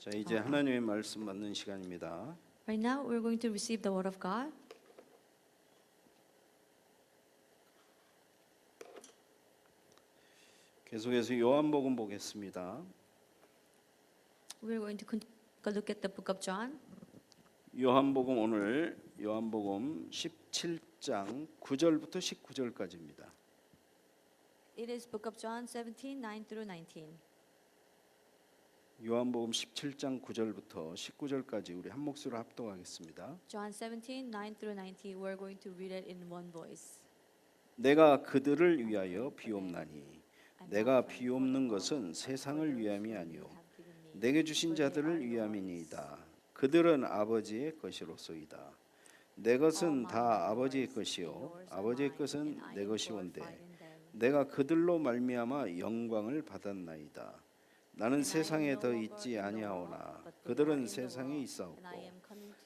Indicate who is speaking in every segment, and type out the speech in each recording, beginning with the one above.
Speaker 1: 자, 이제 하나님의 말씀 받는 시간입니다.
Speaker 2: Right now, we're going to receive the Word of God.
Speaker 1: 계속해서 요한복음 보겠습니다.
Speaker 2: We're going to take a look at the book of John.
Speaker 1: 요한복음 오늘 요한복음 17장 9절부터 19절까지입니다.
Speaker 2: It is book of John 17, 9 through 19.
Speaker 1: 요한복음 17장 9절부터 19절까지 우리 한 목소리로 합독하겠습니다.
Speaker 2: John 17, 9 through 19. We're going to read it in one voice.
Speaker 1: 내가 그들을 위하여 비옵나니 내가 비옵는 것은 세상을 위함이 아니요 내게 주신 자들을 위함이니이다. 그들은 아버지의 것이로소이다. 내 것은 다 아버지의 것이요 아버지의 것은 내 것이온데 내가 그들로 말미암아 영광을 받았나이다. 나는 세상에 더 있지 아니하오나 그들은 세상에 있사옵고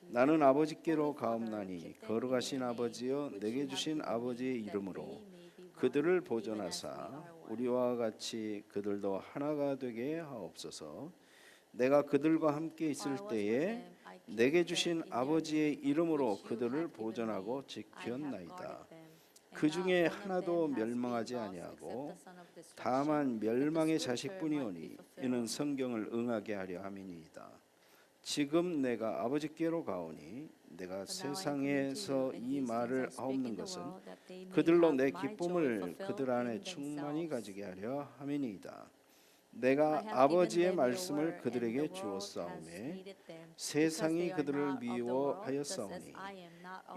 Speaker 1: 나는 아버지께로 가옵나니 거룩하신 아버지여 내게 주신 아버지의 이름으로 그들을 보존하사 우리와 같이 그들도 하나가 되게 하옵소서. 내가 그들과 함께 있을 때에 내게 주신 아버지의 이름으로 그들을 보존하고 지켰나이다. 그 중에 하나도 멸망하지 아니하고 다만 멸망의 자식뿐이오니 이는 성경을 응하게 하려 함이니이다. 지금 내가 아버지께로 가오니 내가 세상에서 이 말을 하옵는 것은 그들로 내 기쁨을 그들 안에 충만히 가지게 하려 함이니이다. 내가 아버지의 말씀을 그들에게 주었사오매 세상이 그들을 미워하였사오니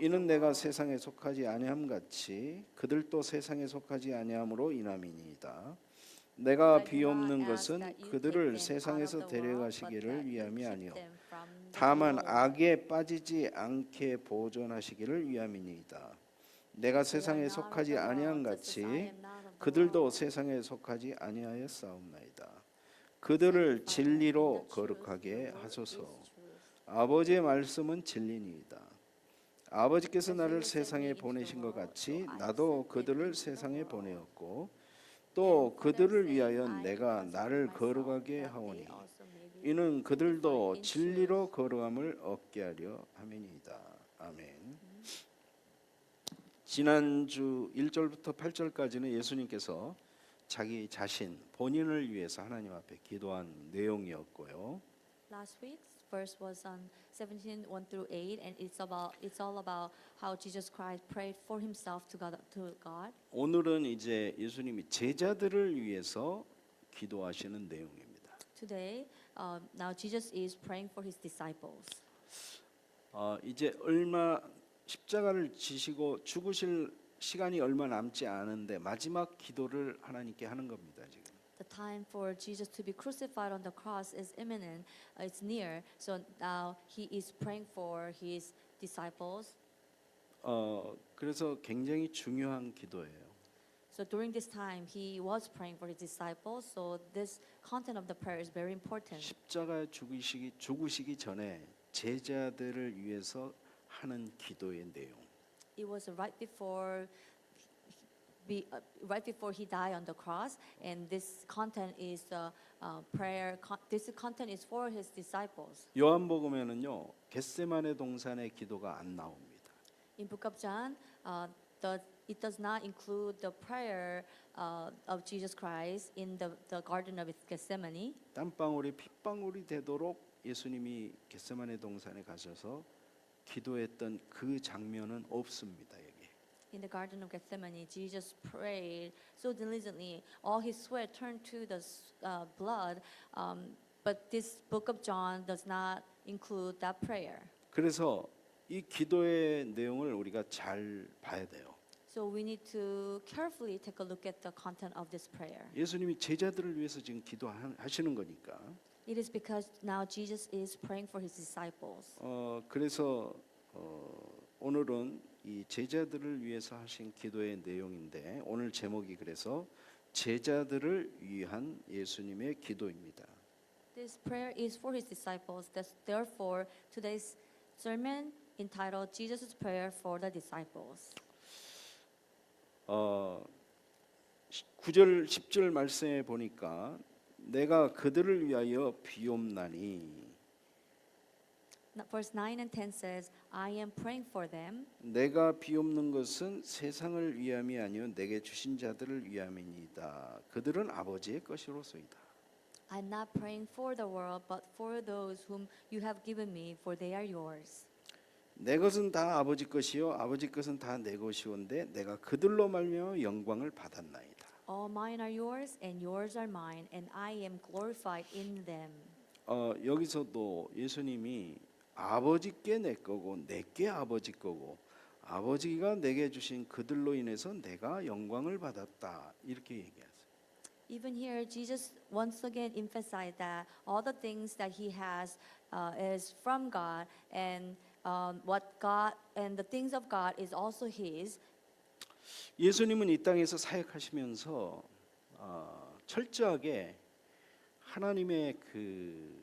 Speaker 1: 이는 내가 세상에 속하지 아니함 같이 그들도 세상에 속하지 아니함으로 인함이니이다. 내가 비옵는 것은 그들을 세상에서 데려가시기를 위함이 아니요 다만 악에 빠지지 않게 보존하시기를 위함이니이다. 내가 세상에 속하지 아니함 같이 그들도 세상에 속하지 아니하였사옵나이다. 그들을 진리로 거룩하게 하소서. 아버지의 말씀은 진리니이다. 아버지께서 나를 세상에 보내신 것 같이 나도 그들을 세상에 보내었고 또 그들을 위하여 내가 나를 거룩하게 하오니 이는 그들도 진리로 거룩함을 얻게 하려 함이니이다. 아멘. 지난주 1절부터 8절까지는 예수님께서 자기 자신 본인을 위해서 하나님 앞에 기도한 내용이었고요.
Speaker 2: Last week's verse was on 17, 1 through 8, and it's all about how Jesus Christ prayed for himself to God.
Speaker 1: 오늘은 이제 예수님이 제자들을 위해서 기도하시는 내용입니다.
Speaker 2: Today, now Jesus is praying for his disciples.
Speaker 1: 이제 얼마 십자가를 지시고 죽으실 시간이 얼마 남지 않은데 마지막 기도를 하나님께 하는 겁니다. 지금.
Speaker 2: The time for Jesus to be crucified on the cross is imminent. It's near. So now he is praying for his disciples.
Speaker 1: 그래서 굉장히 중요한 기도예요.
Speaker 2: So during this time, he was praying for his disciples. So this content of the prayer is very important.
Speaker 1: 십자가 죽으시기 전에 제자들을 위해서 하는 기도의 내용.
Speaker 2: It was right before he died on the cross, and this content is the prayer. This content is for his disciples.
Speaker 1: 요한복음에는요 겟세마네 동산의 기도가 안 나옵니다.
Speaker 2: In Book of John, it does not include the prayer of Jesus Christ in the Garden of Gethsemane.
Speaker 1: 땀방울이 핏방울이 되도록 예수님이 겟세마네 동산에 가셔서 기도했던 그 장면은 없습니다. 여기.
Speaker 2: In the Garden of Gethsemane, Jesus prayed so diligently. All his sweat turned to the blood. But this book of John does not include that prayer.
Speaker 1: 그래서 이 기도의 내용을 우리가 잘 봐야 돼요.
Speaker 2: So we need to carefully take a look at the content of this prayer.
Speaker 1: 예수님이 제자들을 위해서 지금 기도하시는 거니까.
Speaker 2: It is because now Jesus is praying for his disciples.
Speaker 1: 그래서 오늘은 이 제자들을 위해서 하신 기도의 내용인데 오늘 제목이 그래서 제자들을 위한 예수님의 기도입니다.
Speaker 2: This prayer is for his disciples. Therefore, today's sermon entitled Jesus' prayer for the disciples.
Speaker 1: 9절 10절 말씀에 보니까 내가 그들을 위하여 비옵나니
Speaker 2: Verse 9 and 10 says, I am praying for them.
Speaker 1: 내가 비옵는 것은 세상을 위함이 아니요 내게 주신 자들을 위함이니이다. 그들은 아버지의 것이로소이다.
Speaker 2: I'm not praying for the world, but for those whom you have given me, for they are yours.
Speaker 1: 내 것은 다 아버지 것이요 아버지 것은 다 내 것이온데 내가 그들로 말미암아 영광을 받았나이다.
Speaker 2: All mine are yours, and yours are mine, and I am glorified in them.
Speaker 1: 여기서도 예수님이 아버지께 내 거고 내게 아버지 거고 아버지가 내게 주신 그들로 인해서 내가 영광을 받았다 이렇게 얘기하세요.
Speaker 2: Even here, Jesus once again emphasized that all the things that he has is from God, and what God and the things of God is also his.
Speaker 1: 예수님은 이 땅에서 사역하시면서 철저하게 하나님의 그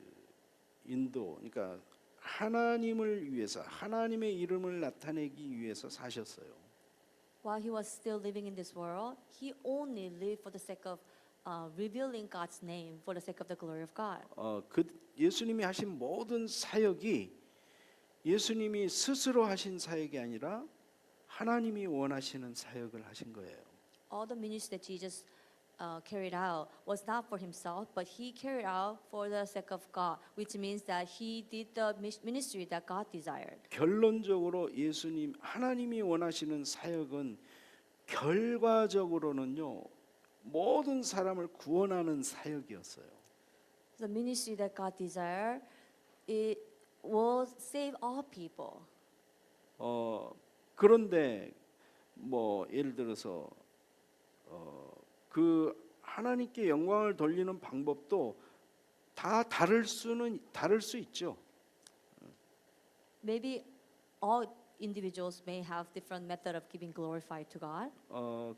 Speaker 1: 인도, 그러니까 하나님을 위해서 하나님의 이름을 나타내기 위해서 사셨어요.
Speaker 2: While he was still living in this world, he only lived for the sake of revealing God's name, for the sake of the glory of God.
Speaker 1: 그 예수님이 하신 모든 사역이 예수님이 스스로 하신 사역이 아니라 하나님이 원하시는 사역을 하신 거예요.
Speaker 2: All the ministry that Jesus carried out was not for himself, but he carried out for the sake of God, which means that he did the ministry that God desired.
Speaker 1: 결론적으로 예수님 하나님이 원하시는 사역은 결과적으로는요 모든 사람을 구원하는 사역이었어요.
Speaker 2: The ministry that God desired, it will save all people.
Speaker 1: 그런데 뭐 예를 들어서 그 하나님께 영광을 돌리는 방법도 다 다를 수 있죠.
Speaker 2: Maybe all individuals may have different method of giving glory to God.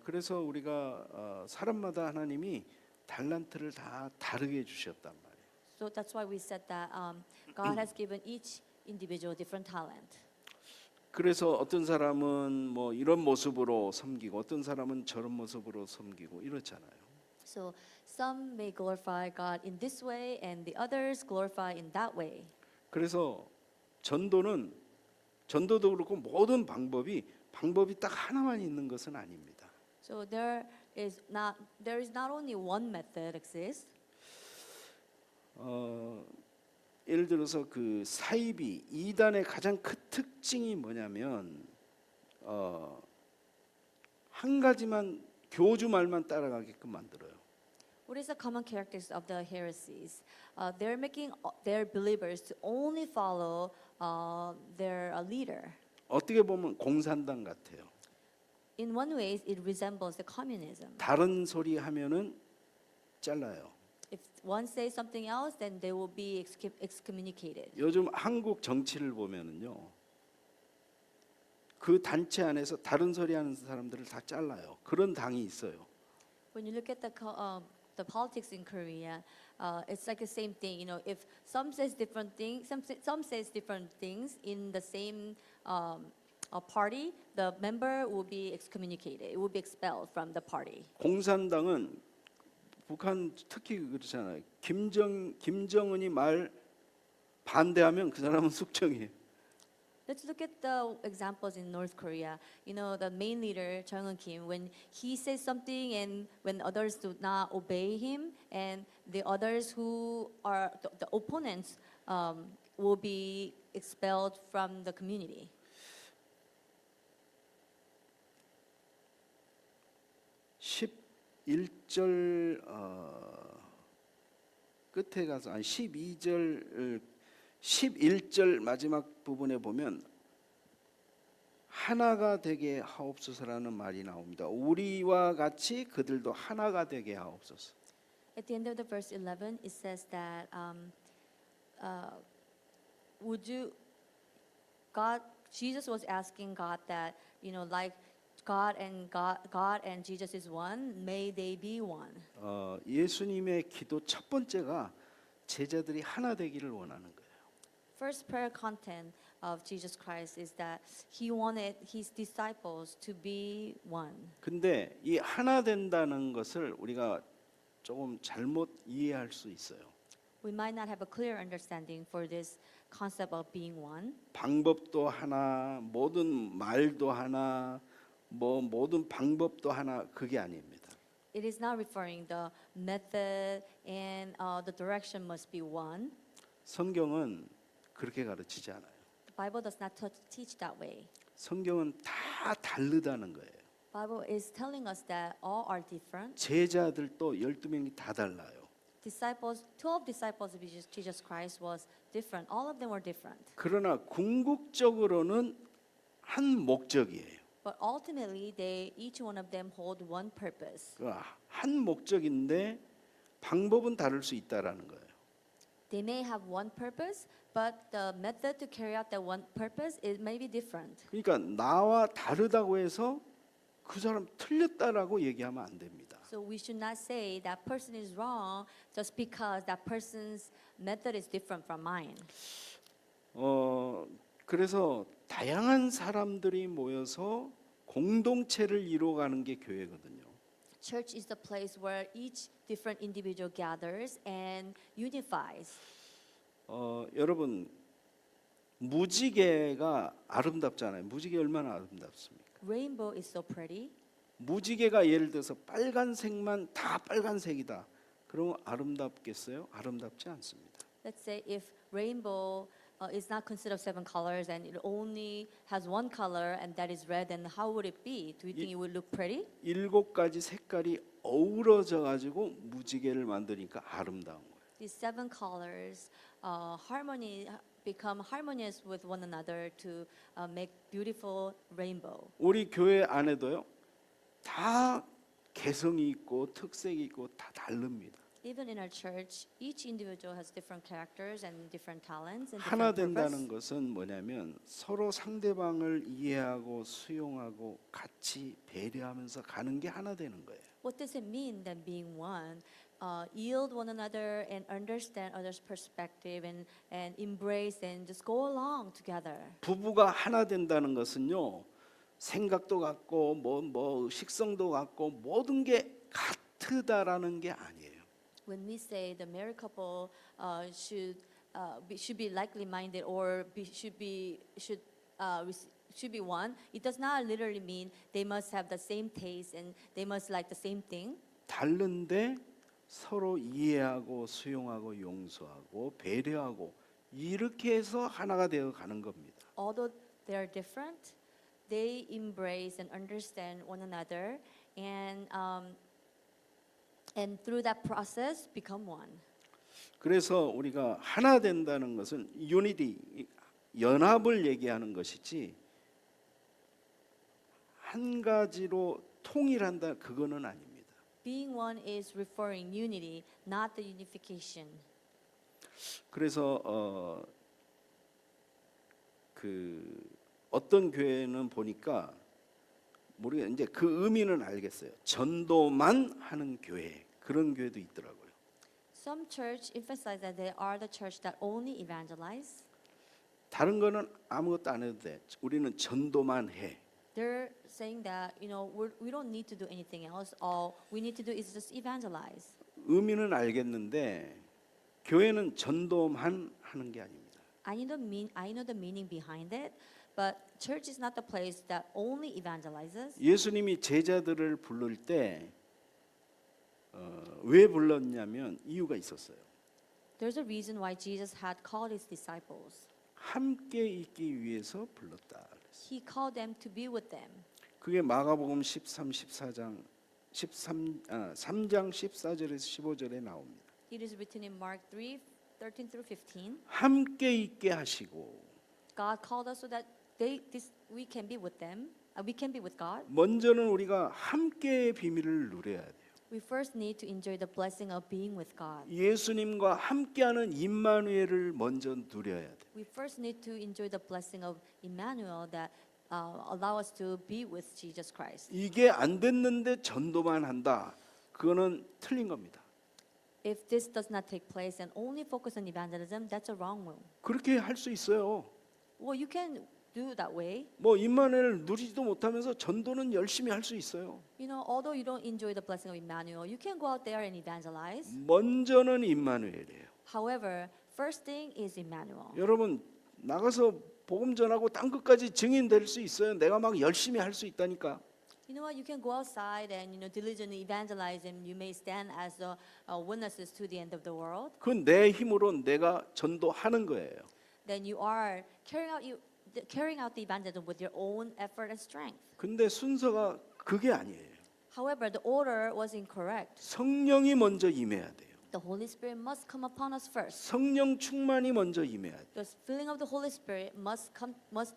Speaker 1: 그래서 우리가 사람마다 하나님이 달란트를 다 다르게 주셨단 말이에요.
Speaker 2: So that's why we said that God has given each individual different talent.
Speaker 1: 그래서 어떤 사람은 뭐 이런 모습으로 섬기고 어떤 사람은 저런 모습으로 섬기고 이렇잖아요.
Speaker 2: So some may glorify God in this way, and the others glorify in that way.
Speaker 1: 그래서 전도도 그렇고 모든 방법이 딱 하나만 있는 것은 아닙니다.
Speaker 2: So there is not only one method exists.
Speaker 1: 예를 들어서 그 사이비 이단의 가장 큰 특징이 뭐냐면 한 가지만 교주 말만 따라가게끔 만들어요.
Speaker 2: What is the common characteristics of the heresies? They're making their believers to only follow their leader.
Speaker 1: 어떻게 보면 공산당 같아요.
Speaker 2: In one way, it resembles the communism.
Speaker 1: 다른 소리 하면은 잘라요.
Speaker 2: If one says something else, then they will be excommunicated.
Speaker 1: 요즘 한국 정치를 보면은요. 그 단체 안에서 다른 소리 하는 사람들을 다 잘라요. 그런 당이 있어요.
Speaker 2: When you look at the politics in Korea, it's like the same thing. You know, if some says different things, some says different things in the same party, the member will be excommunicated. It will be expelled from the party.
Speaker 1: 공산당은 북한 특히 그렇잖아요. 김정은이 말 반대하면 그 사람은 숙청이에요.
Speaker 2: Let's look at the examples in North Korea. You know, the main leader, Jung Eun-kim, when he says something and when others do not obey him, and the others who are the opponents will be expelled from the community.
Speaker 1: 11절 끝에 가서 11절 마지막 부분에 보면 하나가 되게 하옵소서라는 말이 나옵니다. 우리와 같이 그들도 하나가 되게 하옵소서.
Speaker 2: At the end of the verse 11, it says that Jesus was asking God that, you know, like God and Jesus is one, may they be one.
Speaker 1: 예수님의 기도 첫 번째가 제자들이 하나 되기를 원하는 거예요.
Speaker 2: First prayer content of Jesus Christ is that he wanted his disciples to be one.
Speaker 1: 근데 이 하나 된다는 것을 우리가 조금 잘못 이해할 수 있어요.
Speaker 2: We might not have a clear understanding for this concept of being one.
Speaker 1: 방법도 하나, 모든 말도 하나, 뭐 모든 방법도 하나 그게 아닙니다.
Speaker 2: It is not referring the method and the direction must be one.
Speaker 1: 성경은 그렇게 가르치지 않아요.
Speaker 2: The Bible does not teach that way.
Speaker 1: 성경은 다 다르다는 거예요.
Speaker 2: Bible is telling us that all are different.
Speaker 1: 제자들도 12명이 다 달라요.
Speaker 2: Disciples, 12 disciples of Jesus Christ was different. All of them were different.
Speaker 1: 그러나 궁극적으로는 한 목적이에요.
Speaker 2: But ultimately, each one of them hold one purpose.
Speaker 1: 한 목적인데 방법은 다를 수 있다라는 거예요.
Speaker 2: They may have one purpose, but the method to carry out that one purpose it may be different.
Speaker 1: 그러니까 나와 다르다고 해서 그 사람 틀렸다라고 얘기하면 안 됩니다.
Speaker 2: So we should not say that person is wrong just because that person's method is different from mine.
Speaker 1: 그래서 다양한 사람들이 모여서 공동체를 이루어가는 게 교회거든요.
Speaker 2: Church is the place where each different individual gathers and unifies.
Speaker 1: 여러분 무지개가 아름답잖아요. 무지개 얼마나 아름답습니까?
Speaker 2: Rainbow is so pretty.
Speaker 1: 무지개가 예를 들어서 빨간색만 다 빨간색이다. 그러면 아름답겠어요? 아름답지 않습니다.
Speaker 2: Let's say if rainbow is not considered 7 colors and it only has one color and that is red, then how would it be? Do you think it would look pretty?
Speaker 1: 7가지 색깔이 어우러져 가지고 무지개를 만드니까 아름다운 거예요.
Speaker 2: These 7 colors become harmonious with one another to make beautiful rainbow.
Speaker 1: 우리 교회 안에도요. 다 개성이 있고 특색이 있고 다 다릅니다.
Speaker 2: Even in our church, each individual has different characters and different talents and
Speaker 1: 하나
Speaker 2: different
Speaker 1: 된다는
Speaker 2: purpose.
Speaker 1: 것은 뭐냐면 서로 상대방을 이해하고 수용하고 같이 배려하면서 가는 게 하나 되는 거예요.
Speaker 2: What does it mean then being one? Yield one another and understand others' perspective and embrace and just go along together.
Speaker 1: 부부가 하나 된다는 것은요. 생각도 같고 뭐 식성도 같고 모든 게 같다라는 게 아니에요.
Speaker 2: When we say the married couple should be likely-minded or should be one, it does not literally mean they must have the same taste and they must like the same thing.
Speaker 1: 다른데 서로 이해하고 수용하고 용서하고 배려하고 이렇게 해서 하나가 되어 가는 겁니다.
Speaker 2: Although they are different, they embrace and understand one another and through that process become one.
Speaker 1: 그래서 우리가 하나 된다는 것은 유니티, 연합을 얘기하는 것이지 한 가지로 통일한다 그거는 아닙니다.
Speaker 2: Being one is referring unity, not the unification.
Speaker 1: 그래서 어떤 교회는 보니까 우리가 이제 그 의미는 알겠어요. 전도만 하는 교회 그런 교회도 있더라고요.
Speaker 2: Some church emphasize that they are the church that only evangelize.
Speaker 1: 다른 거는 아무것도 안 해도 돼. 우리는 전도만 해.
Speaker 2: They're saying that we don't need to do anything else. All we need to do is just evangelize.
Speaker 1: 의미는 알겠는데 교회는 전도만 하는 게 아닙니다.
Speaker 2: I know the meaning behind it, but church is not the place that only evangelizes.
Speaker 1: 예수님이 제자들을 부를 때 왜 불렀냐면 이유가 있었어요.
Speaker 2: There's a reason why Jesus had called his disciples.
Speaker 1: 함께 있기 위해서 불렀다.
Speaker 2: He called them to be with them.
Speaker 1: 그게 마가복음 3장 14절에서 15절에 나옵니다.
Speaker 2: It is written in Mark 3:13 through 15.
Speaker 1: 함께 있게 하시고
Speaker 2: God called us so that we can be with them. We can be with God.
Speaker 1: 먼저는 우리가 함께의 비밀을 누려야 돼요.
Speaker 2: We first need to enjoy the blessing of being with God.
Speaker 1: 예수님과 함께하는 임마누엘을 먼저 누려야 돼요.
Speaker 2: We first need to enjoy the blessing of Emmanuel that allow us to be with Jesus Christ.
Speaker 1: 이게 안 됐는데 전도만 한다. 그거는 틀린 겁니다.
Speaker 2: If this does not take place and only focus on evangelism, that's a wrong move.
Speaker 1: 그렇게 할 수 있어요.
Speaker 2: Well, you can do that way.
Speaker 1: 뭐 임마누엘을 누리지도 못하면서 전도는 열심히 할 수 있어요.
Speaker 2: Although you don't enjoy the blessing of Emmanuel, you can go out there and evangelize.
Speaker 1: 먼저는 임마누엘이에요.
Speaker 2: However, first thing is Emmanuel.
Speaker 1: 여러분 나가서 복음 전하고 땅 끝까지 증인 될 수 있어요. 내가 막 열심히 할 수 있다니까.
Speaker 2: You know what? You can go outside and diligently evangelize, and you may stand as the witnesses to the end of the world.
Speaker 1: 그 내 힘으로 내가 전도하는 거예요.
Speaker 2: Then you are carrying out the evangelism with your own effort and strength.
Speaker 1: 근데 순서가 그게 아니에요.
Speaker 2: However, the order was incorrect.
Speaker 1: 성령이 먼저 임해야 돼요.
Speaker 2: The Holy Spirit must come upon us first.
Speaker 1: 성령 충만이 먼저 임해야 돼요.
Speaker 2: The filling of the Holy Spirit must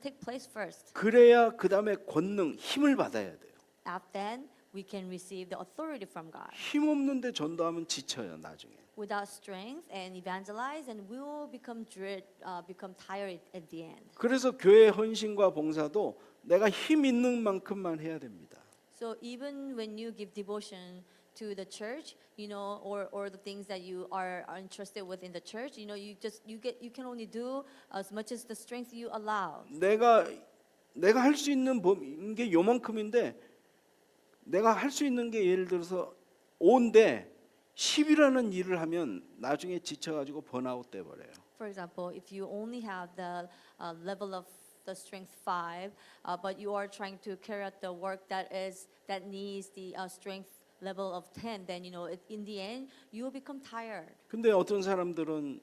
Speaker 2: take place first.
Speaker 1: 그래야 그 다음에 권능, 힘을 받아야 돼요.
Speaker 2: After then, we can receive the authority from God.
Speaker 1: 힘 없는데 전도하면 지쳐요 나중에.
Speaker 2: Without strength and evangelize, and we will become tired at the end.
Speaker 1: 그래서 교회 헌신과 봉사도 내가 힘 있는 만큼만 해야 됩니다.
Speaker 2: So even when you give devotion to the church, or the things that you are interested with in the church, you can only do as much as the strength you allow.
Speaker 1: 내가 할 수 있는 게 요만큼인데 내가 할 수 있는 게 예를 들어서 5인데 10이라는 일을 하면 나중에 지쳐가지고 번아웃 돼 버려요.
Speaker 2: For example, if you only have the level of the strength 5, but you are trying to carry out the work that needs the strength level of 10, then in the end you will become tired.
Speaker 1: 근데 어떤 사람들은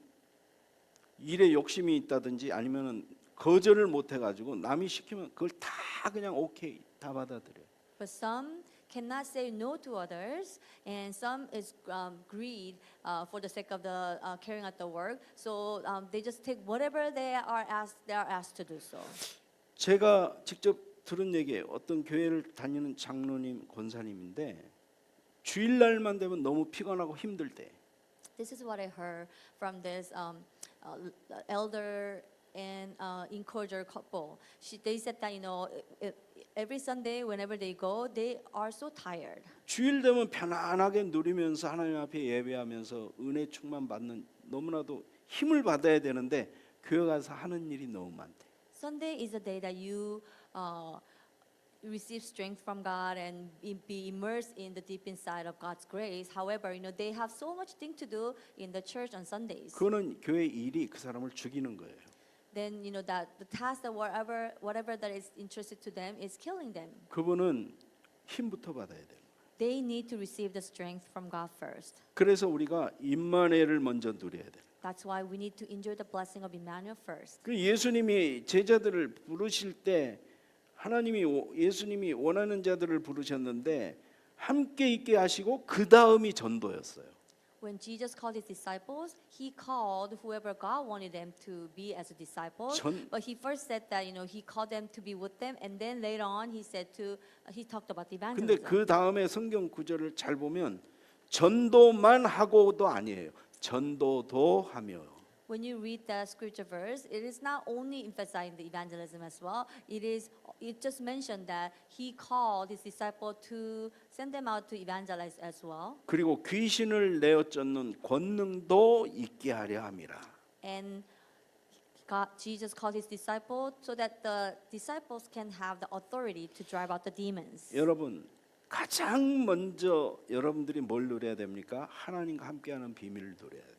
Speaker 1: 일에 욕심이 있다든지 아니면은 거절을 못 해가지고 남이 시키면 그걸 다 그냥 오케이 다 받아들여요.
Speaker 2: But some cannot say no to others, and some is greed for the sake of the carrying out the work. So they just take whatever they are asked to do so.
Speaker 1: 제가 직접 들은 얘기예요. 어떤 교회를 다니는 장로님, 권사님인데 주일날만 되면 너무 피곤하고 힘들 때
Speaker 2: This is what I heard from this elder and encourager couple. They said that every Sunday, whenever they go, they are so tired.
Speaker 1: 주일 되면 편안하게 누리면서 하나님 앞에 예배하면서 은혜 충만 받는 너무나도 힘을 받아야 되는데 교회 가서 하는 일이 너무 많대.
Speaker 2: Sunday is a day that you receive strength from God and be immersed in the deep inside of God's grace. However, they have so much thing to do in the church on Sundays.
Speaker 1: 그거는 교회 일이 그 사람을 죽이는 거예요.
Speaker 2: Then that the task that whatever that is interested to them is killing them.
Speaker 1: 그분은 힘부터 받아야 돼요.
Speaker 2: They need to receive the strength from God first.
Speaker 1: 그래서 우리가 임마누엘을 먼저 누려야 돼요.
Speaker 2: That's why we need to enjoy the blessing of Emmanuel first.
Speaker 1: 그 예수님이 제자들을 부르실 때 예수님이 원하는 자들을 부르셨는데 함께 있게 하시고 그 다음이 전도였어요.
Speaker 2: When Jesus called his disciples, he called whoever God wanted them to be as a disciple. But he first said that he called them to be with them, and then later on he talked about the
Speaker 1: 근데
Speaker 2: evangelism.
Speaker 1: 그 다음에 성경 구절을 잘 보면 전도만 하고도 아니에요. 전도도 하며.
Speaker 2: When you read the scripture verse, it is not only emphasizing the evangelism as well. It just mentioned that he called his disciple to send them out to evangelize as well.
Speaker 1: 그리고 귀신을 내어 쫓는 권능도 있게 하려 함이라.
Speaker 2: And Jesus called his disciple so that the disciples can have the authority to drive out the demons.
Speaker 1: 여러분 가장 먼저 여러분들이 뭘 누려야 됩니까? 하나님과 함께하는 비밀을 누려야 돼요.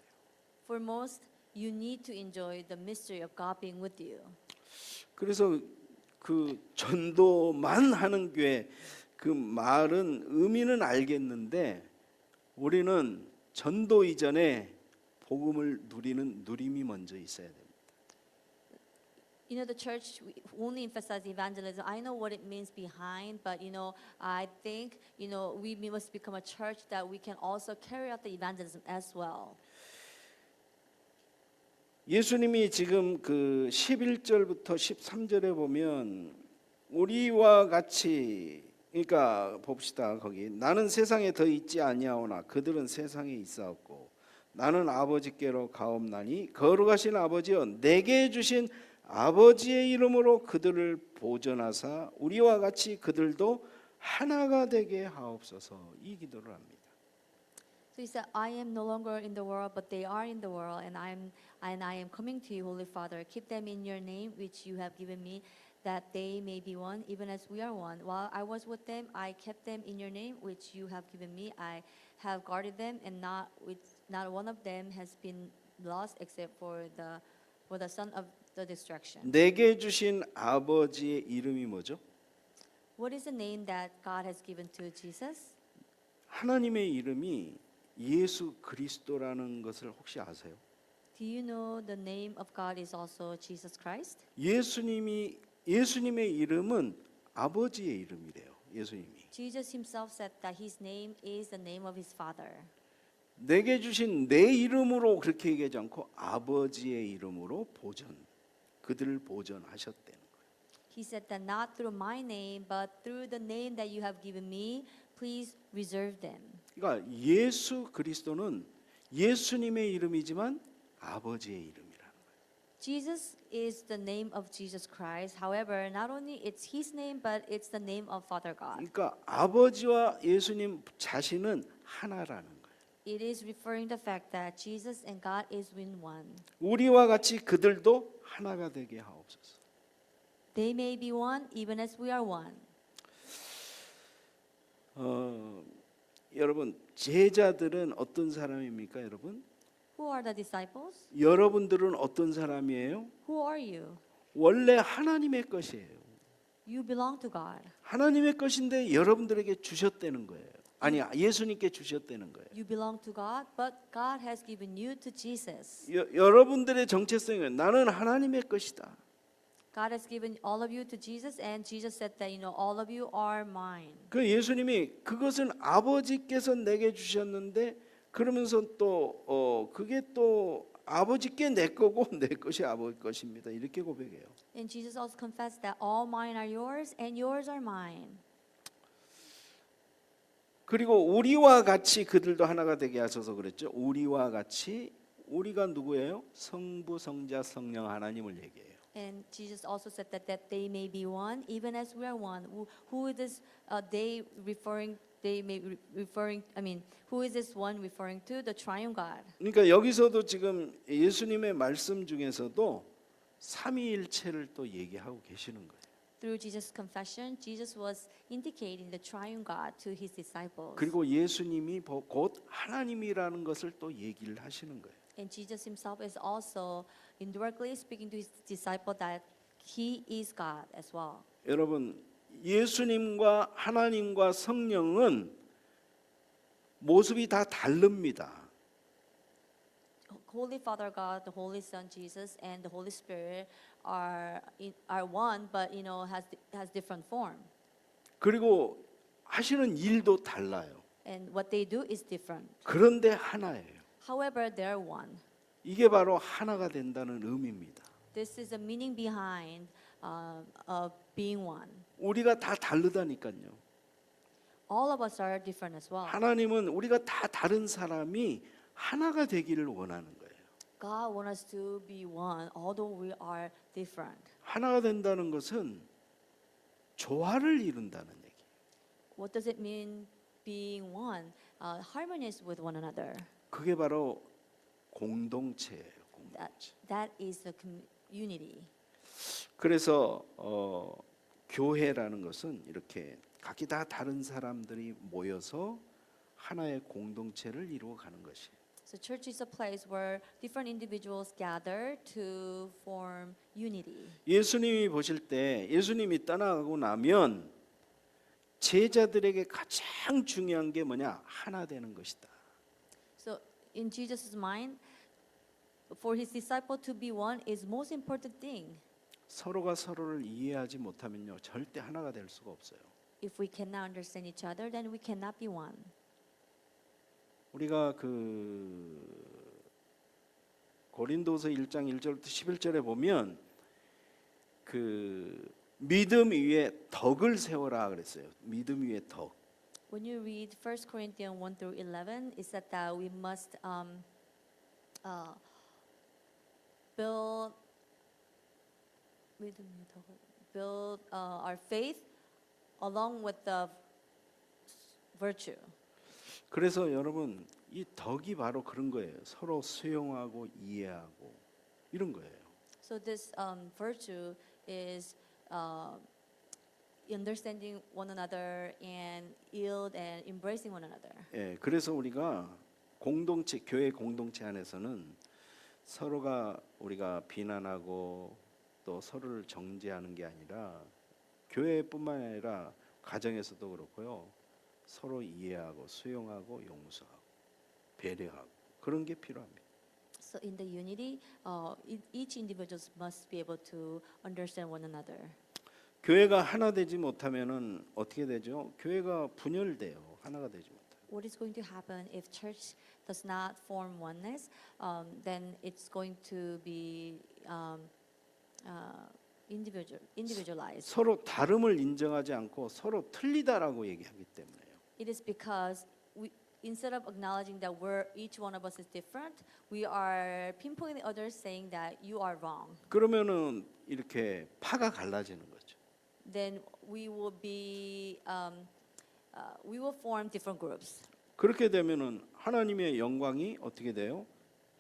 Speaker 2: For most, you need to enjoy the mystery of God being with you.
Speaker 1: 그래서 그 전도만 하는 교회 그 말은 의미는 알겠는데 우리는 전도 이전에 복음을 누리는 누림이 먼저 있어야 됩니다.
Speaker 2: The church only emphasize evangelism. I know what it means behind, but I think we must become a church that we can also carry out the evangelism as well.
Speaker 1: 예수님이 지금 그 11절부터 13절에 보면 우리와 같이 그러니까 봅시다. 거기 나는 세상에 더 있지 아니하오나 그들은 세상에 있사옵고 나는 아버지께로 가옵나니 거룩하신 아버지여 내게 주신 아버지의 이름으로 그들을 보존하사 우리와 같이 그들도 하나가 되게 하옵소서. 이 기도를 합니다.
Speaker 2: So he said, I am no longer in the world, but they are in the world, and I am coming to you, Holy Father. Keep them in your name, which you have given me, that they may be one, even as we are one. While I was with them, I kept them in your name, which you have given me. I have guarded them, and not one of them has been lost except for the son of the destruction.
Speaker 1: 내게 주신 아버지의 이름이 뭐죠?
Speaker 2: What is the name that God has given to Jesus?
Speaker 1: 하나님의 이름이 예수 그리스도라는 것을 혹시 아세요?
Speaker 2: Do you know the name of God is also Jesus Christ?
Speaker 1: 예수님의 이름은 아버지의 이름이래요. 예수님이.
Speaker 2: Jesus himself said that his name is the name of his father.
Speaker 1: 내게 주신 내 이름으로 그렇게 얘기하지 않고 아버지의 이름으로 그들을 보존하셨다는 거예요.
Speaker 2: He said that not through my name, but through the name that you have given me, please reserve them.
Speaker 1: 그러니까 예수 그리스도는 예수님의 이름이지만 아버지의 이름이라는 거예요.
Speaker 2: Jesus is the name of Jesus Christ. However, not only it's his name, but it's the name of Father God.
Speaker 1: 그러니까 아버지와 예수님 자신은 하나라는 거예요.
Speaker 2: It is referring the fact that Jesus and God is in one.
Speaker 1: 우리와 같이 그들도 하나가 되게 하옵소서.
Speaker 2: They may be one, even as we are one.
Speaker 1: 여러분 제자들은 어떤 사람입니까, 여러분?
Speaker 2: Who are the disciples?
Speaker 1: 여러분들은 어떤 사람이에요?
Speaker 2: Who are you?
Speaker 1: 원래 하나님의 것이에요.
Speaker 2: You belong to God.
Speaker 1: 하나님의 것인데 여러분들에게 주셨다는 거예요. 아니, 예수님께 주셨다는 거예요.
Speaker 2: You belong to God, but God has given you to Jesus.
Speaker 1: 여러분들의 정체성은 나는 하나님의 것이다.
Speaker 2: God has given all of you to Jesus, and Jesus said that all of you are mine.
Speaker 1: 그 예수님이 그것은 아버지께서 내게 주셨는데 그러면서 또 그게 또 아버지께 내 거고 내 것이 아버지 것입니다. 이렇게 고백해요.
Speaker 2: And Jesus also confessed that all mine are yours, and yours are mine.
Speaker 1: 그리고 우리와 같이 그들도 하나가 되게 하셔서 그랬죠. 우리와 같이 우리가 누구예요? 성부, 성자, 성령 하나님을 얘기해요.
Speaker 2: And Jesus also said that they may be one, even as we are one. Who is this? They referring? They may referring. I mean, who is this one referring to? The Triune God.
Speaker 1: 그러니까 여기서도 지금 예수님의 말씀 중에서도 삼위일체를 또 얘기하고 계시는 거예요.
Speaker 2: Through Jesus' confession, Jesus was indicating the Triune God to his disciples.
Speaker 1: 그리고 예수님이 곧 하나님이라는 것을 또 얘기를 하시는 거예요.
Speaker 2: And Jesus himself is also indirectly speaking to his disciple that he is God as well.
Speaker 1: 여러분, 예수님과 하나님과 성령은 모습이 다 다릅니다.
Speaker 2: Holy Father God, the Holy Son Jesus, and the Holy Spirit are one, but has different form.
Speaker 1: 그리고 하시는 일도 달라요.
Speaker 2: And what they do is different.
Speaker 1: 그런데 하나예요.
Speaker 2: However, they're one.
Speaker 1: 이게 바로 하나가 된다는 의미입니다.
Speaker 2: This is the meaning behind of being one.
Speaker 1: 우리가 다 다르다니까요.
Speaker 2: All of us are different as well.
Speaker 1: 하나님은 우리가 다 다른 사람이 하나가 되기를 원하는 거예요.
Speaker 2: God wants us to be one, although we are different.
Speaker 1: 하나가 된다는 것은 조화를 이룬다는 얘기.
Speaker 2: What does it mean being one? Harmonious with one another.
Speaker 1: 그게 바로 공동체예요. 공동체.
Speaker 2: That is the unity.
Speaker 1: 그래서 교회라는 것은 이렇게 각기 다 다른 사람들이 모여서 하나의 공동체를 이루어 가는 것이에요.
Speaker 2: So church is a place where different individuals gather to form unity.
Speaker 1: 예수님이 보실 때 예수님이 떠나가고 나면 제자들에게 가장 중요한 게 뭐냐? 하나 되는 것이다.
Speaker 2: So in Jesus' mind, for his disciple to be one is most important thing.
Speaker 1: 서로가 서로를 이해하지 못하면요, 절대 하나가 될 수가 없어요.
Speaker 2: If we cannot understand each other, then we cannot be one.
Speaker 1: 우리가 고린도서 1장 1절부터 11절에 보면 믿음 위에 덕을 세워라 그랬어요. 믿음 위에 덕.
Speaker 2: When you read 1 Corinthians 1 through 11, it said that we must build our faith along with the virtue.
Speaker 1: 그래서 여러분 이 덕이 바로 그런 거예요. 서로 수용하고 이해하고 이런 거예요.
Speaker 2: So this virtue is understanding one another and yield and embracing one another.
Speaker 1: 예, 그래서 우리가 교회 공동체 안에서는 서로가 우리가 비난하고 또 서로를 정죄하는 게 아니라 교회뿐만 아니라 가정에서도 그렇고요. 서로 이해하고 수용하고 용서하고 배려하고 그런 게 필요합니다.
Speaker 2: So in the unity, each individual must be able to understand one another.
Speaker 1: 교회가 하나 되지 못하면은 어떻게 되죠? 교회가 분열돼요. 하나가 되지 못해요.
Speaker 2: What is going to happen if church does not form oneness? Then it's going to be individualized.
Speaker 1: 서로 다름을 인정하지 않고 서로 틀리다라고 얘기하기 때문에요.
Speaker 2: It is because instead of acknowledging that each one of us is different, we are pinpointing others, saying that you are wrong.
Speaker 1: 그러면은 이렇게 파가 갈라지는 거죠.
Speaker 2: Then we will form different groups.
Speaker 1: 그렇게 되면은 하나님의 영광이 어떻게 돼요?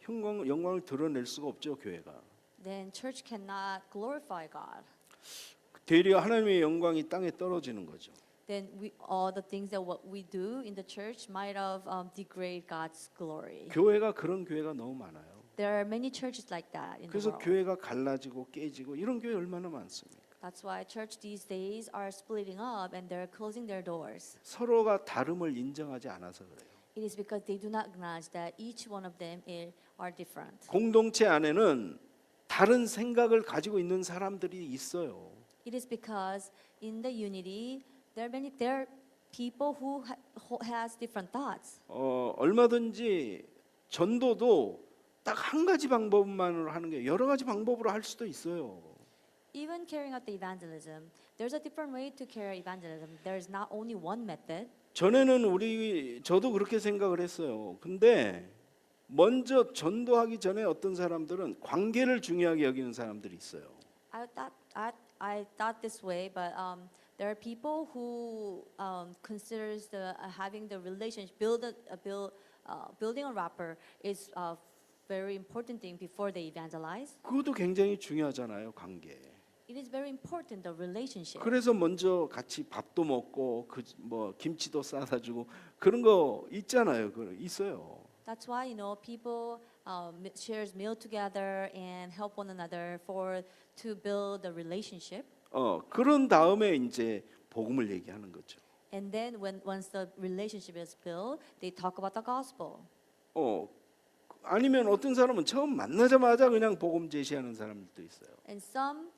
Speaker 1: 영광을 드러낼 수가 없죠, 교회가.
Speaker 2: Then church cannot glorify God.
Speaker 1: 되려 하나님의 영광이 땅에 떨어지는 거죠.
Speaker 2: Then all the things that what we do in the church might have degrade God's glory.
Speaker 1: 교회가 그런 교회가 너무 많아요.
Speaker 2: There are many churches like that in the
Speaker 1: 그래서
Speaker 2: world.
Speaker 1: 교회가 갈라지고 깨지고 이런 교회 얼마나 많습니까?
Speaker 2: That's why church these days are splitting up and they're closing their doors.
Speaker 1: 서로가 다름을 인정하지 않아서 그래요.
Speaker 2: It is because they do not acknowledge that each one of them are different.
Speaker 1: 공동체 안에는 다른 생각을 가지고 있는 사람들이 있어요.
Speaker 2: It is because in the unity there are people who has different thoughts.
Speaker 1: 얼마든지 전도도 딱 한 가지 방법만으로 하는 게 여러 가지 방법으로 할 수도 있어요.
Speaker 2: Even carrying out the evangelism, there's a different way to carry evangelism. There is not only one method.
Speaker 1: 전에는 저도 그렇게 생각을 했어요. 근데 먼저 전도하기 전에 어떤 사람들은 관계를 중요하게 여기는 사람들이 있어요.
Speaker 2: I thought this way, but there are people who considers having the relationship, building a rapport is a very important thing before they evangelize.
Speaker 1: 그것도 굉장히 중요하잖아요, 관계.
Speaker 2: It is very important, the relationship.
Speaker 1: 그래서 먼저 같이 밥도 먹고 뭐 김치도 싸다 주고 그런 거 있잖아요. 있어요.
Speaker 2: That's why people shares meal together and help one another to build the relationship.
Speaker 1: 그런 다음에 이제 복음을 얘기하는 거죠.
Speaker 2: And then once the relationship is built, they talk about the gospel.
Speaker 1: 아니면 어떤 사람은 처음 만나자마자 그냥 복음 제시하는 사람들도 있어요.
Speaker 2: And some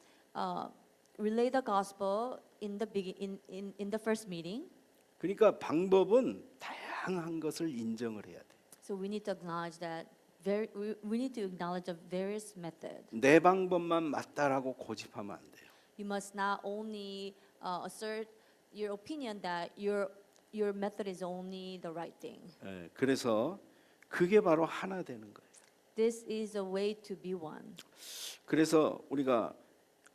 Speaker 2: relay the gospel in the first meeting.
Speaker 1: 그러니까 방법은 다양한 것을 인정을 해야 돼.
Speaker 2: So we need to acknowledge that we need to acknowledge the various methods.
Speaker 1: 내 방법만 맞다라고 고집하면 안 돼요.
Speaker 2: You must not only assert your opinion that your method is only the right thing.
Speaker 1: 그래서 그게 바로 하나 되는 거예요.
Speaker 2: This is a way to be one.
Speaker 1: 그래서 우리가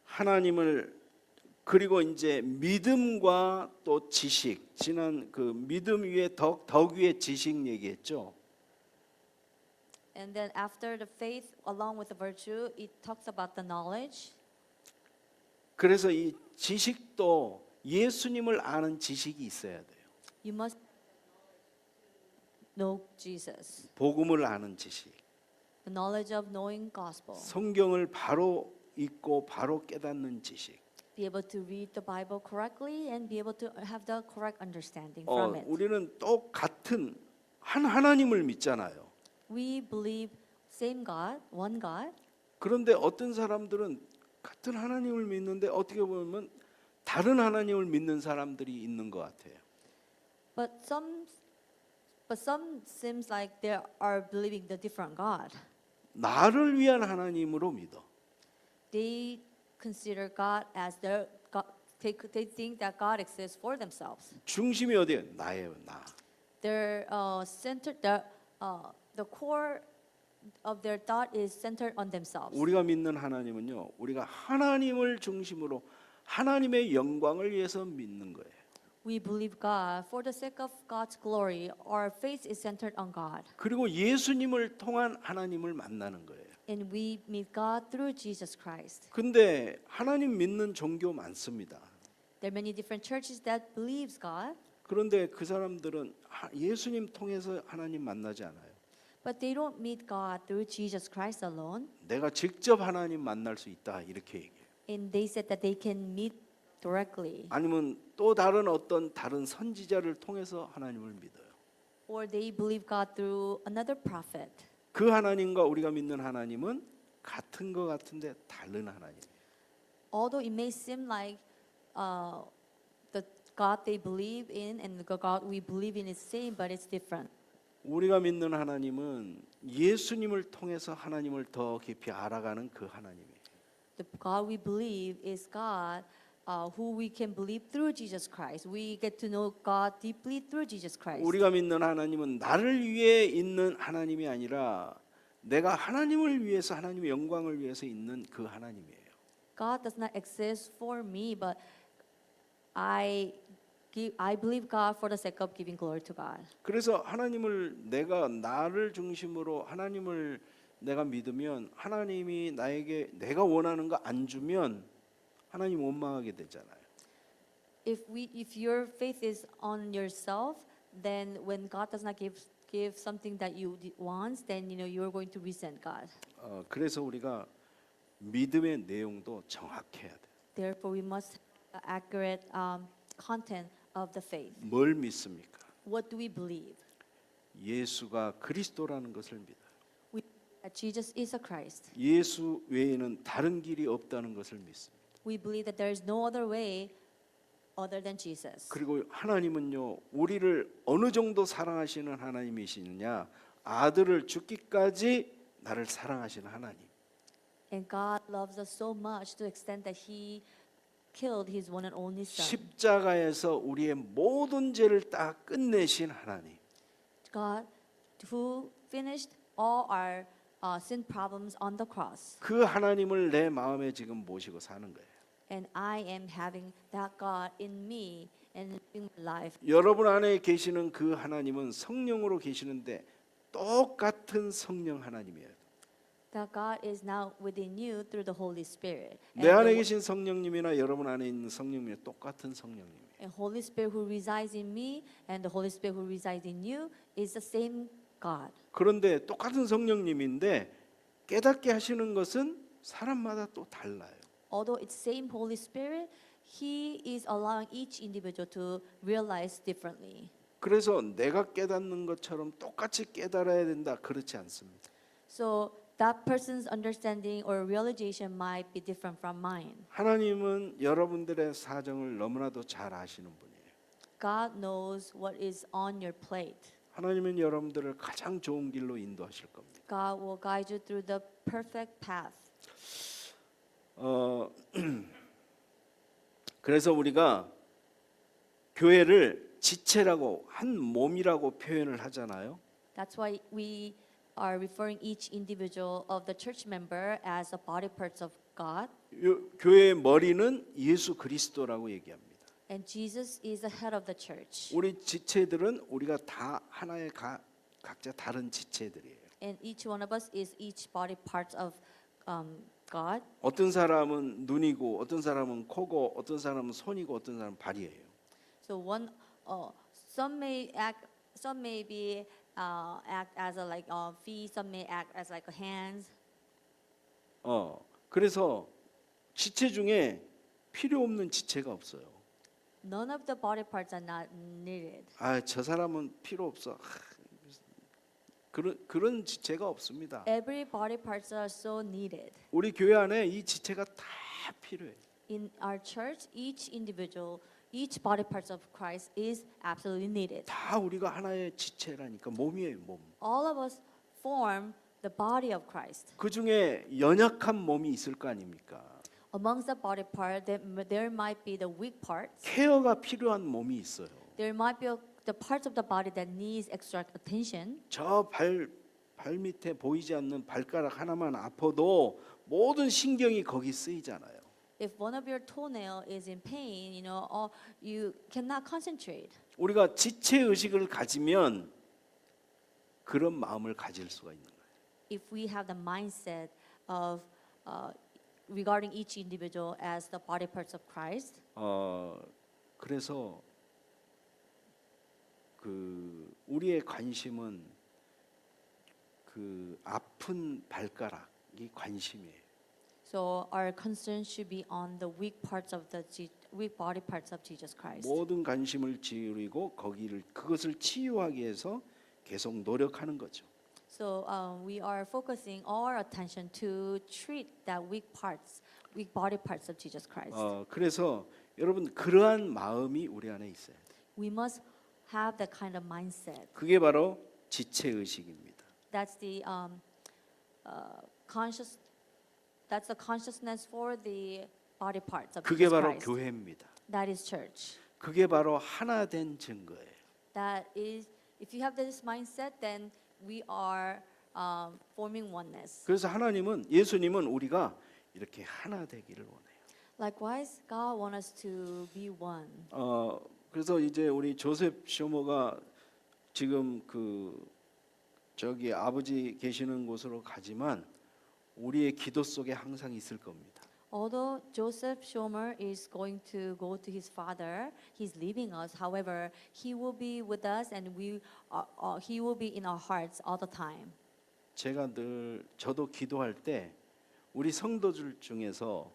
Speaker 1: 하나님을 그리고 이제 믿음과 또 지식 지난 그 믿음 위에 덕 위에 지식 얘기했죠.
Speaker 2: And then after the faith, along with the virtue, it talks about the knowledge.
Speaker 1: 그래서 이 지식도 예수님을 아는 지식이 있어야 돼요.
Speaker 2: You must know Jesus.
Speaker 1: 복음을 아는 지식.
Speaker 2: The knowledge of knowing gospel.
Speaker 1: 성경을 바로 읽고 바로 깨닫는 지식.
Speaker 2: Be able to read the Bible correctly and be able to have the correct understanding from it.
Speaker 1: 우리는 똑같은 하나님을 믿잖아요.
Speaker 2: We believe same God, one God.
Speaker 1: 그런데 어떤 사람들은 같은 하나님을 믿는데 어떻게 보면 다른 하나님을 믿는 사람들이 있는 것 같아요.
Speaker 2: But some seems like they are believing the different God.
Speaker 1: 나를 위한 하나님으로 믿어.
Speaker 2: They consider God as their God. They think that God exists for themselves.
Speaker 1: 중심이 어디에? 나예요, 나.
Speaker 2: Their centered the core of their thought is centered on themselves.
Speaker 1: 우리가 믿는 하나님은요. 우리가 하나님을 중심으로 하나님의 영광을 위해서 믿는 거예요.
Speaker 2: We believe God for the sake of God's glory. Our faith is centered on God.
Speaker 1: 그리고 예수님을 통한 하나님을 만나는 거예요.
Speaker 2: And we meet God through Jesus Christ.
Speaker 1: 근데 하나님 믿는 종교 많습니다.
Speaker 2: There are many different churches that believes God,
Speaker 1: 그런데 그 사람들은 예수님 통해서 하나님 만나지 않아요.
Speaker 2: But they don't meet God through Jesus Christ alone.
Speaker 1: 내가 직접 하나님 만날 수 있다 이렇게 얘기해요.
Speaker 2: And they said that they can meet directly.
Speaker 1: 아니면 또 다른 어떤 다른 선지자를 통해서 하나님을 믿어요.
Speaker 2: Or they believe God through another prophet.
Speaker 1: 그 하나님과 우리가 믿는 하나님은 같은 것 같은데 다른 하나님이에요.
Speaker 2: Although it may seem like the God they believe in and the God we believe in is same, but it's different.
Speaker 1: 우리가 믿는 하나님은 예수님을 통해서 하나님을 더 깊이 알아가는 그 하나님이에요.
Speaker 2: The God we believe is God who we can believe through Jesus Christ. We get to know God deeply through Jesus Christ.
Speaker 1: 우리가 믿는 하나님은 나를 위해 있는 하나님이 아니라 내가 하나님을 위해서 하나님의 영광을 위해서 있는 그 하나님이에요.
Speaker 2: God does not exist for me, but I believe God for the sake of giving glory to God.
Speaker 1: 그래서 하나님을 내가 나를 중심으로 하나님을 내가 믿으면 하나님이 나에게 내가 원하는 거 안 주면 하나님 원망하게 되잖아요.
Speaker 2: If your faith is on yourself, then when God does not give something that you want, then you're going to resent God.
Speaker 1: 그래서 우리가 믿음의 내용도 정확해야 돼.
Speaker 2: Therefore, we must have the accurate content of the faith.
Speaker 1: 뭘 믿습니까?
Speaker 2: What do we believe?
Speaker 1: 예수가 그리스도라는 것을 믿어요.
Speaker 2: That Jesus is a Christ.
Speaker 1: 예수 외에는 다른 길이 없다는 것을 믿습니다.
Speaker 2: We believe that there is no other way other than Jesus.
Speaker 1: 그리고 하나님은요, 우리를 어느 정도 사랑하시는 하나님이시느냐? 아들을 죽기까지 나를 사랑하시는 하나님.
Speaker 2: And God loves us so much to the extent that He killed His one and only Son.
Speaker 1: 십자가에서 우리의 모든 죄를 다 끝내신 하나님.
Speaker 2: God who finished all our sin problems on the cross.
Speaker 1: 그 하나님을 내 마음에 지금 모시고 사는 거예요.
Speaker 2: And I am having that God in me and living my life.
Speaker 1: 여러분 안에 계시는 그 하나님은 성령으로 계시는데 똑같은 성령 하나님이에요.
Speaker 2: That God is now within you through the Holy Spirit.
Speaker 1: 내 안에 계신 성령님이나 여러분 안에 있는 성령님이 똑같은 성령님이에요.
Speaker 2: And Holy Spirit who resides in me and the Holy Spirit who resides in you is the same God.
Speaker 1: 그런데 똑같은 성령님인데 깨닫게 하시는 것은 사람마다 또 달라요.
Speaker 2: Although it's same Holy Spirit, He is allowing each individual to realize differently.
Speaker 1: 그래서 내가 깨닫는 것처럼 똑같이 깨달아야 된다 그렇지 않습니다.
Speaker 2: So that person's understanding or realization might be different from mine.
Speaker 1: 하나님은 여러분들의 사정을 너무나도 잘 아시는 분이에요.
Speaker 2: God knows what is on your plate.
Speaker 1: 하나님은 여러분들을 가장 좋은 길로 인도하실 겁니다.
Speaker 2: God will guide you through the perfect path.
Speaker 1: 그래서 우리가 교회를 지체라고 한 몸이라고 표현을 하잖아요.
Speaker 2: That's why we are referring each individual of the church member as the body parts of God.
Speaker 1: 교회의 머리는 예수 그리스도라고 얘기합니다.
Speaker 2: And Jesus is the head of the church.
Speaker 1: 우리 지체들은 우리가 다 하나의 각자 다른 지체들이에요.
Speaker 2: And each one of us is each body parts of God.
Speaker 1: 어떤 사람은 눈이고, 어떤 사람은 코고, 어떤 사람은 손이고, 어떤 사람은 발이에요.
Speaker 2: So some may be act as a feet, some may act as like hands.
Speaker 1: 그래서 지체 중에 필요 없는 지체가 없어요.
Speaker 2: None of the body parts are not needed.
Speaker 1: 저 사람은 필요 없어. 그런 지체가 없습니다.
Speaker 2: Every body parts are so needed.
Speaker 1: 우리 교회 안에 이 지체가 다 필요해.
Speaker 2: In our church, each individual, each body parts of Christ is absolutely needed.
Speaker 1: 다 우리가 하나의 지체라니까 몸이에요, 몸.
Speaker 2: All of us form the body of Christ.
Speaker 1: 그 중에 연약한 몸이 있을 거 아닙니까?
Speaker 2: Amongst the body part, there might be the weak parts.
Speaker 1: 케어가 필요한 몸이 있어요.
Speaker 2: There might be the parts of the body that needs extra attention.
Speaker 1: 저 발 밑에 보이지 않는 발가락 하나만 아파도 모든 신경이 거기 쓰이잖아요.
Speaker 2: If one of your toenail is in pain, you cannot concentrate.
Speaker 1: 우리가 지체 의식을 가지면 그런 마음을 가질 수가 있는 거예요.
Speaker 2: If we have the mindset of regarding each individual as the body parts of Christ,
Speaker 1: 그래서 우리의 관심은 그 아픈 발가락이 관심이에요.
Speaker 2: So our concern should be on the weak parts of the weak body parts of Jesus Christ.
Speaker 1: 모든 관심을 기울이고 그것을 치유하기 위해서 계속 노력하는 거죠.
Speaker 2: So we are focusing all our attention to treat that weak body parts of Jesus Christ.
Speaker 1: 그래서 여러분 그러한 마음이 우리 안에 있어요.
Speaker 2: We must have that kind of mindset.
Speaker 1: 그게 바로 지체 의식입니다.
Speaker 2: That's the conscious. That's the consciousness for the body parts of
Speaker 1: 그게
Speaker 2: Jesus
Speaker 1: 바로
Speaker 2: Christ.
Speaker 1: 교회입니다.
Speaker 2: That is church.
Speaker 1: 그게 바로 하나 된 증거예요.
Speaker 2: That is, if you have this mindset, then we are forming oneness.
Speaker 1: 그래서 예수님은 우리가 이렇게 하나 되기를 원해요.
Speaker 2: Likewise, God wants us to be one.
Speaker 1: 그래서 이제 우리 조셉 쇼모가 지금 저기 아버지 계시는 곳으로 가지만 우리의 기도 속에 항상 있을 겁니다.
Speaker 2: Although Joseph Schomer is going to go to his father, he's leaving us. However, he will be with us, and he will be in our hearts all the time.
Speaker 1: 저도 기도할 때 우리 성도들 중에서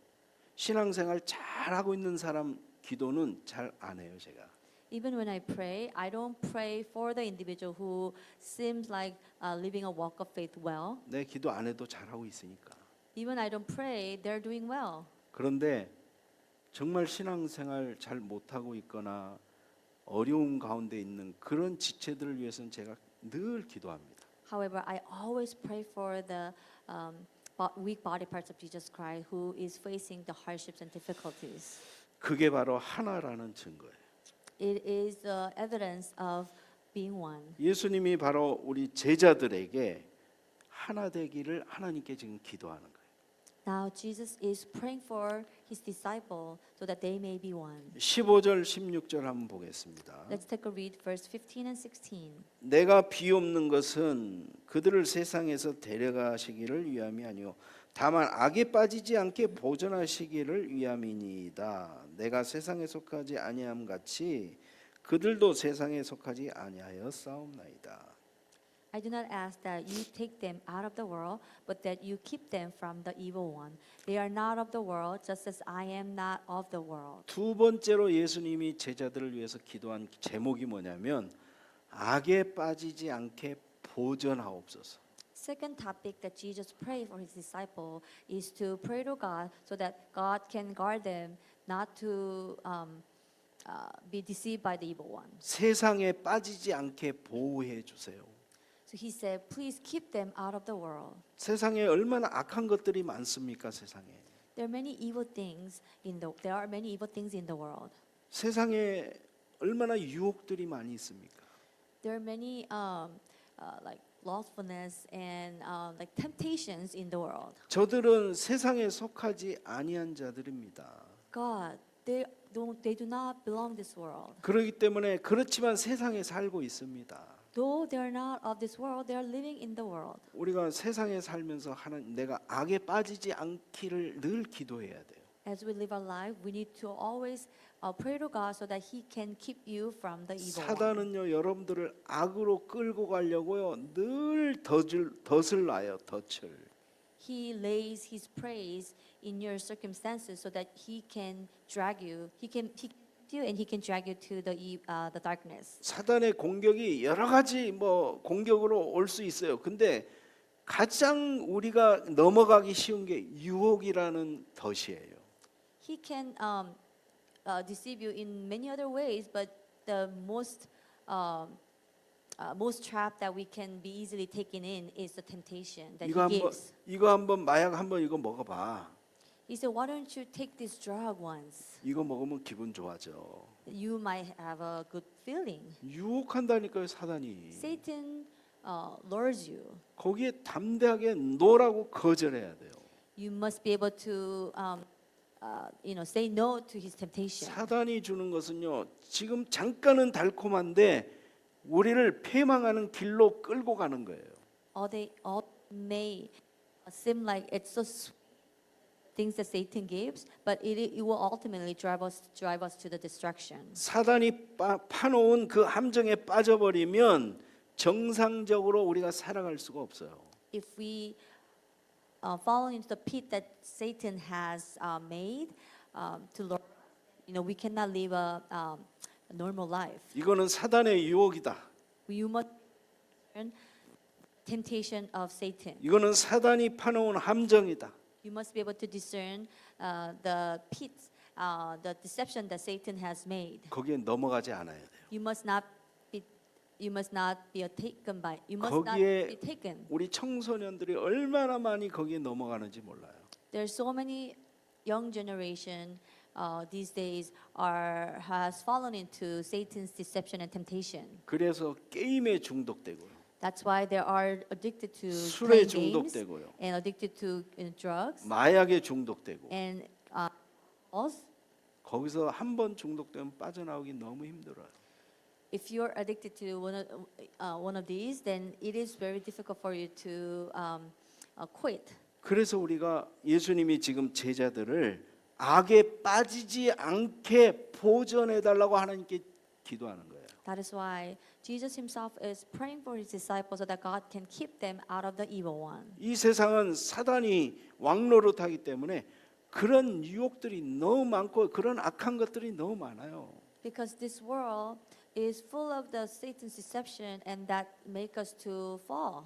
Speaker 1: 신앙생활 잘하고 있는 사람 기도는 잘 안 해요, 제가.
Speaker 2: Even when I pray, I don't pray for the individual who seems like living a walk of faith well.
Speaker 1: 내 기도 안 해도 잘하고 있으니까.
Speaker 2: Even I don't pray, they're doing well.
Speaker 1: 그런데 정말 신앙생활 잘 못하고 있거나 어려운 가운데 있는 그런 지체들을 위해서는 제가 늘 기도합니다.
Speaker 2: However, I always pray for the weak body parts of Jesus Christ who is facing the hardships and difficulties.
Speaker 1: 그게 바로 하나라는 증거예요.
Speaker 2: It is the evidence of being one.
Speaker 1: 예수님이 바로 우리 제자들에게 하나 되기를 하나님께 지금 기도하는 거예요.
Speaker 2: Now Jesus is praying for his disciple so that they may be one.
Speaker 1: 15절 16절 한번 보겠습니다.
Speaker 2: Let's take a read verse 15 and 16.
Speaker 1: 내가 비옵는 것은 그들을 세상에서 데려가시기를 위함이 아니요 다만 악에 빠지지 않게 보존하시기를 위함이니이다. 내가 세상에 속하지 아니함 같이 그들도 세상에 속하지 아니하여 싸움나이다.
Speaker 2: I do not ask that you take them out of the world, but that you keep them from the evil one. They are not of the world, just as I am not of the world.
Speaker 1: 두 번째로 예수님이 제자들을 위해서 기도한 제목이 뭐냐면 악에 빠지지 않게 보존하옵소서.
Speaker 2: Second topic that Jesus prayed for his disciple is to pray to God so that God can guard them not to be deceived by the evil one.
Speaker 1: 세상에 빠지지 않게 보호해 주세요.
Speaker 2: So he said, please keep them out of the world.
Speaker 1: 세상에 얼마나 악한 것들이 많습니까, 세상에.
Speaker 2: There are many evil things in the world.
Speaker 1: 세상에 얼마나 유혹들이 많이 있습니까?
Speaker 2: There are many like lustfulness and like temptations in the world.
Speaker 1: 저들은 세상에 속하지 아니한 자들입니다.
Speaker 2: God, they do not belong this world.
Speaker 1: 그렇기 때문에 그렇지만 세상에 살고 있습니다.
Speaker 2: Though they are not of this world, they are living in the world.
Speaker 1: 우리가 세상에 살면서 내가 악에 빠지지 않기를 늘 기도해야 돼요.
Speaker 2: As we live our life, we need to always pray to God so that He can keep you from the evil one.
Speaker 1: 사단은요 여러분들을 악으로 끌고 가려고요 늘 덫을 놔요. 덫을.
Speaker 2: He lays His praise in your circumstances so that He can drag you. He can you and He can drag you to the darkness.
Speaker 1: 사단의 공격이 여러 가지 공격으로 올 수 있어요. 근데 가장 우리가 넘어가기 쉬운 게 유혹이라는 덫이에요.
Speaker 2: He can deceive you in many other ways, but the most trap that we can be easily taken in is the temptation that He gives.
Speaker 1: 마약 한번 이거 먹어봐.
Speaker 2: He said, "Why don't you take this drug once?
Speaker 1: 이거 먹으면 기분 좋아져.
Speaker 2: You might have a good feeling."
Speaker 1: 유혹한다니까요, 사단이.
Speaker 2: Satan lures you.
Speaker 1: 거기에 담대하게 노라고 거절해야 돼요.
Speaker 2: You must be able to, say no to his temptation.
Speaker 1: 사단이 주는 것은요, 지금 잠깐은 달콤한데 우리를 패망하는 길로 끌고 가는 거예요.
Speaker 2: All may seem like it's so sweet things that Satan gives, but it will ultimately drive us to the destruction.
Speaker 1: 사단이 파놓은 그 함정에 빠져버리면 정상적으로 우리가 살아갈 수가 없어요.
Speaker 2: if we fall into the pit that Satan has made to Lord, we cannot live a normal life.
Speaker 1: 이거는 사단의 유혹이다.
Speaker 2: You must learn temptation of Satan.
Speaker 1: 이거는 사단이 파놓은 함정이다.
Speaker 2: You must be able to discern the pits, the deception that Satan has made.
Speaker 1: 거기에 넘어가지 않아야 돼요.
Speaker 2: You must not be taken by. You must not
Speaker 1: 거기에
Speaker 2: be taken.
Speaker 1: 우리 청소년들이 얼마나 많이 거기에 넘어가는지 몰라요.
Speaker 2: There's so many young generation these days has fallen into Satan's deception and temptation.
Speaker 1: 그래서 게임에 중독되고요.
Speaker 2: That's why they are addicted to
Speaker 1: 술에
Speaker 2: playing games
Speaker 1: 중독되고요.
Speaker 2: and addicted to drugs
Speaker 1: 마약에 중독되고.
Speaker 2: and alcohols.
Speaker 1: 거기서 한 번 중독되면 빠져나오기 너무 힘들어요.
Speaker 2: If you're addicted to one of these, then it is very difficult for you to quit.
Speaker 1: 그래서 우리가 예수님이 지금 제자들을 악에 빠지지 않게 보존해 달라고 하나님께 기도하는 거예요.
Speaker 2: That is why Jesus himself is praying for his disciples so that God can keep them out of the evil one.
Speaker 1: 이 세상은 사단이 왕노릇하기 때문에 그런 유혹들이 너무 많고 그런 악한 것들이 너무 많아요.
Speaker 2: Because this world is full of the Satan's deception and that make us to fall.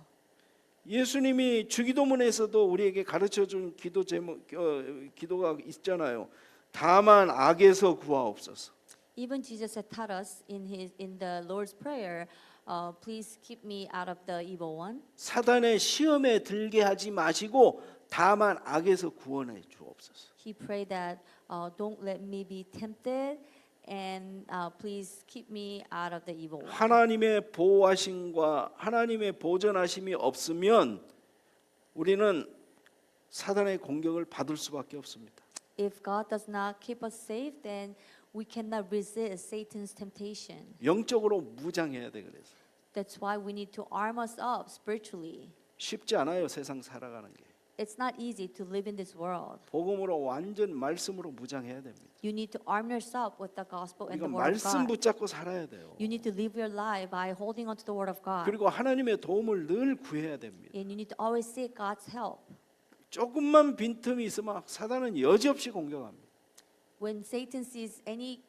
Speaker 1: 예수님이 주기도문에서도 우리에게 가르쳐 준 기도 제목 기도가 있잖아요. 다만 악에서 구하옵소서.
Speaker 2: Even Jesus had taught us in the Lord's prayer, please keep me out of the evil one.
Speaker 1: 사단의 시험에 들게 하지 마시고 다만 악에서 구원해 주옵소서.
Speaker 2: He prayed that don't let me be tempted and please keep me out of the evil one.
Speaker 1: 하나님의 보호하심과 하나님의 보존하심이 없으면 우리는 사단의 공격을 받을 수밖에 없습니다.
Speaker 2: If God does not keep us safe, then we cannot resist Satan's temptation.
Speaker 1: 영적으로 무장해야 돼 그래서.
Speaker 2: That's why we need to arm us up spiritually.
Speaker 1: 쉽지 않아요 세상 살아가는 게.
Speaker 2: It's not easy to live in this world.
Speaker 1: 복음으로 완전 말씀으로 무장해야 됩니다.
Speaker 2: You need to arm yourself with the gospel and
Speaker 1: 우리가
Speaker 2: the word of
Speaker 1: 말씀
Speaker 2: God.
Speaker 1: 붙잡고 살아야 돼요.
Speaker 2: You need to live your life by holding on to the word of God.
Speaker 1: 그리고 하나님의 도움을 늘 구해야 됩니다.
Speaker 2: And you need to always seek God's help.
Speaker 1: 조금만 빈틈이 있으면 사단은 여지없이 공격합니다.
Speaker 2: When Satan sees any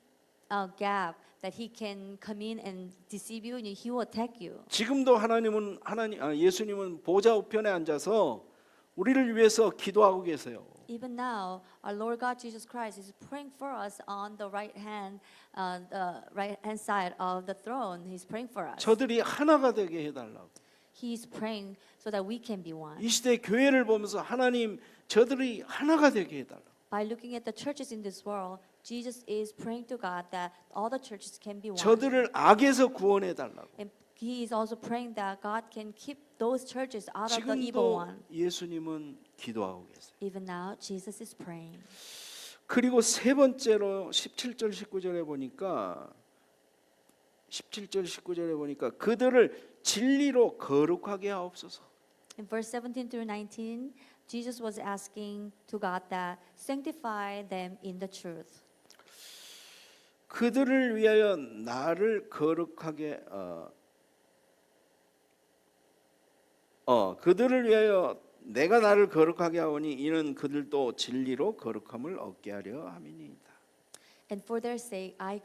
Speaker 2: gap that he can come in and deceive you, he will attack you.
Speaker 1: 지금도 예수님은 보좌 우편에 앉아서 우리를 위해서 기도하고 계세요.
Speaker 2: Even now, our Lord God Jesus Christ is praying for us on the right hand side of the throne. He's praying for us.
Speaker 1: 저들이 하나가 되게 해달라고.
Speaker 2: He's praying so that we can be one.
Speaker 1: 이 시대 교회를 보면서 하나님 저들이 하나가 되게 해달라고.
Speaker 2: By looking at the churches in this world, Jesus is praying to God that all the churches can be one.
Speaker 1: 저들을 악에서 구원해 달라고.
Speaker 2: And He is also praying that God can keep those churches out of the evil
Speaker 1: 지금도
Speaker 2: one.
Speaker 1: 예수님은 기도하고 계세요.
Speaker 2: Even now, Jesus is praying.
Speaker 1: 그리고 세 번째로 17절 19절에 보니까 17절 19절에 보니까 그들을 진리로 거룩하게 하옵소서.
Speaker 2: In verse 17 through 19, Jesus was asking to God that sanctify them in the truth.
Speaker 1: 그들을 위하여 나를 거룩하게 그들을 위하여 내가 나를 거룩하게 하오니 이는 그들도 진리로 거룩함을 얻게 하려 함이니이다.
Speaker 2: And for their sake, I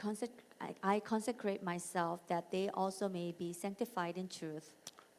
Speaker 2: consecrate myself that they also may be sanctified in truth.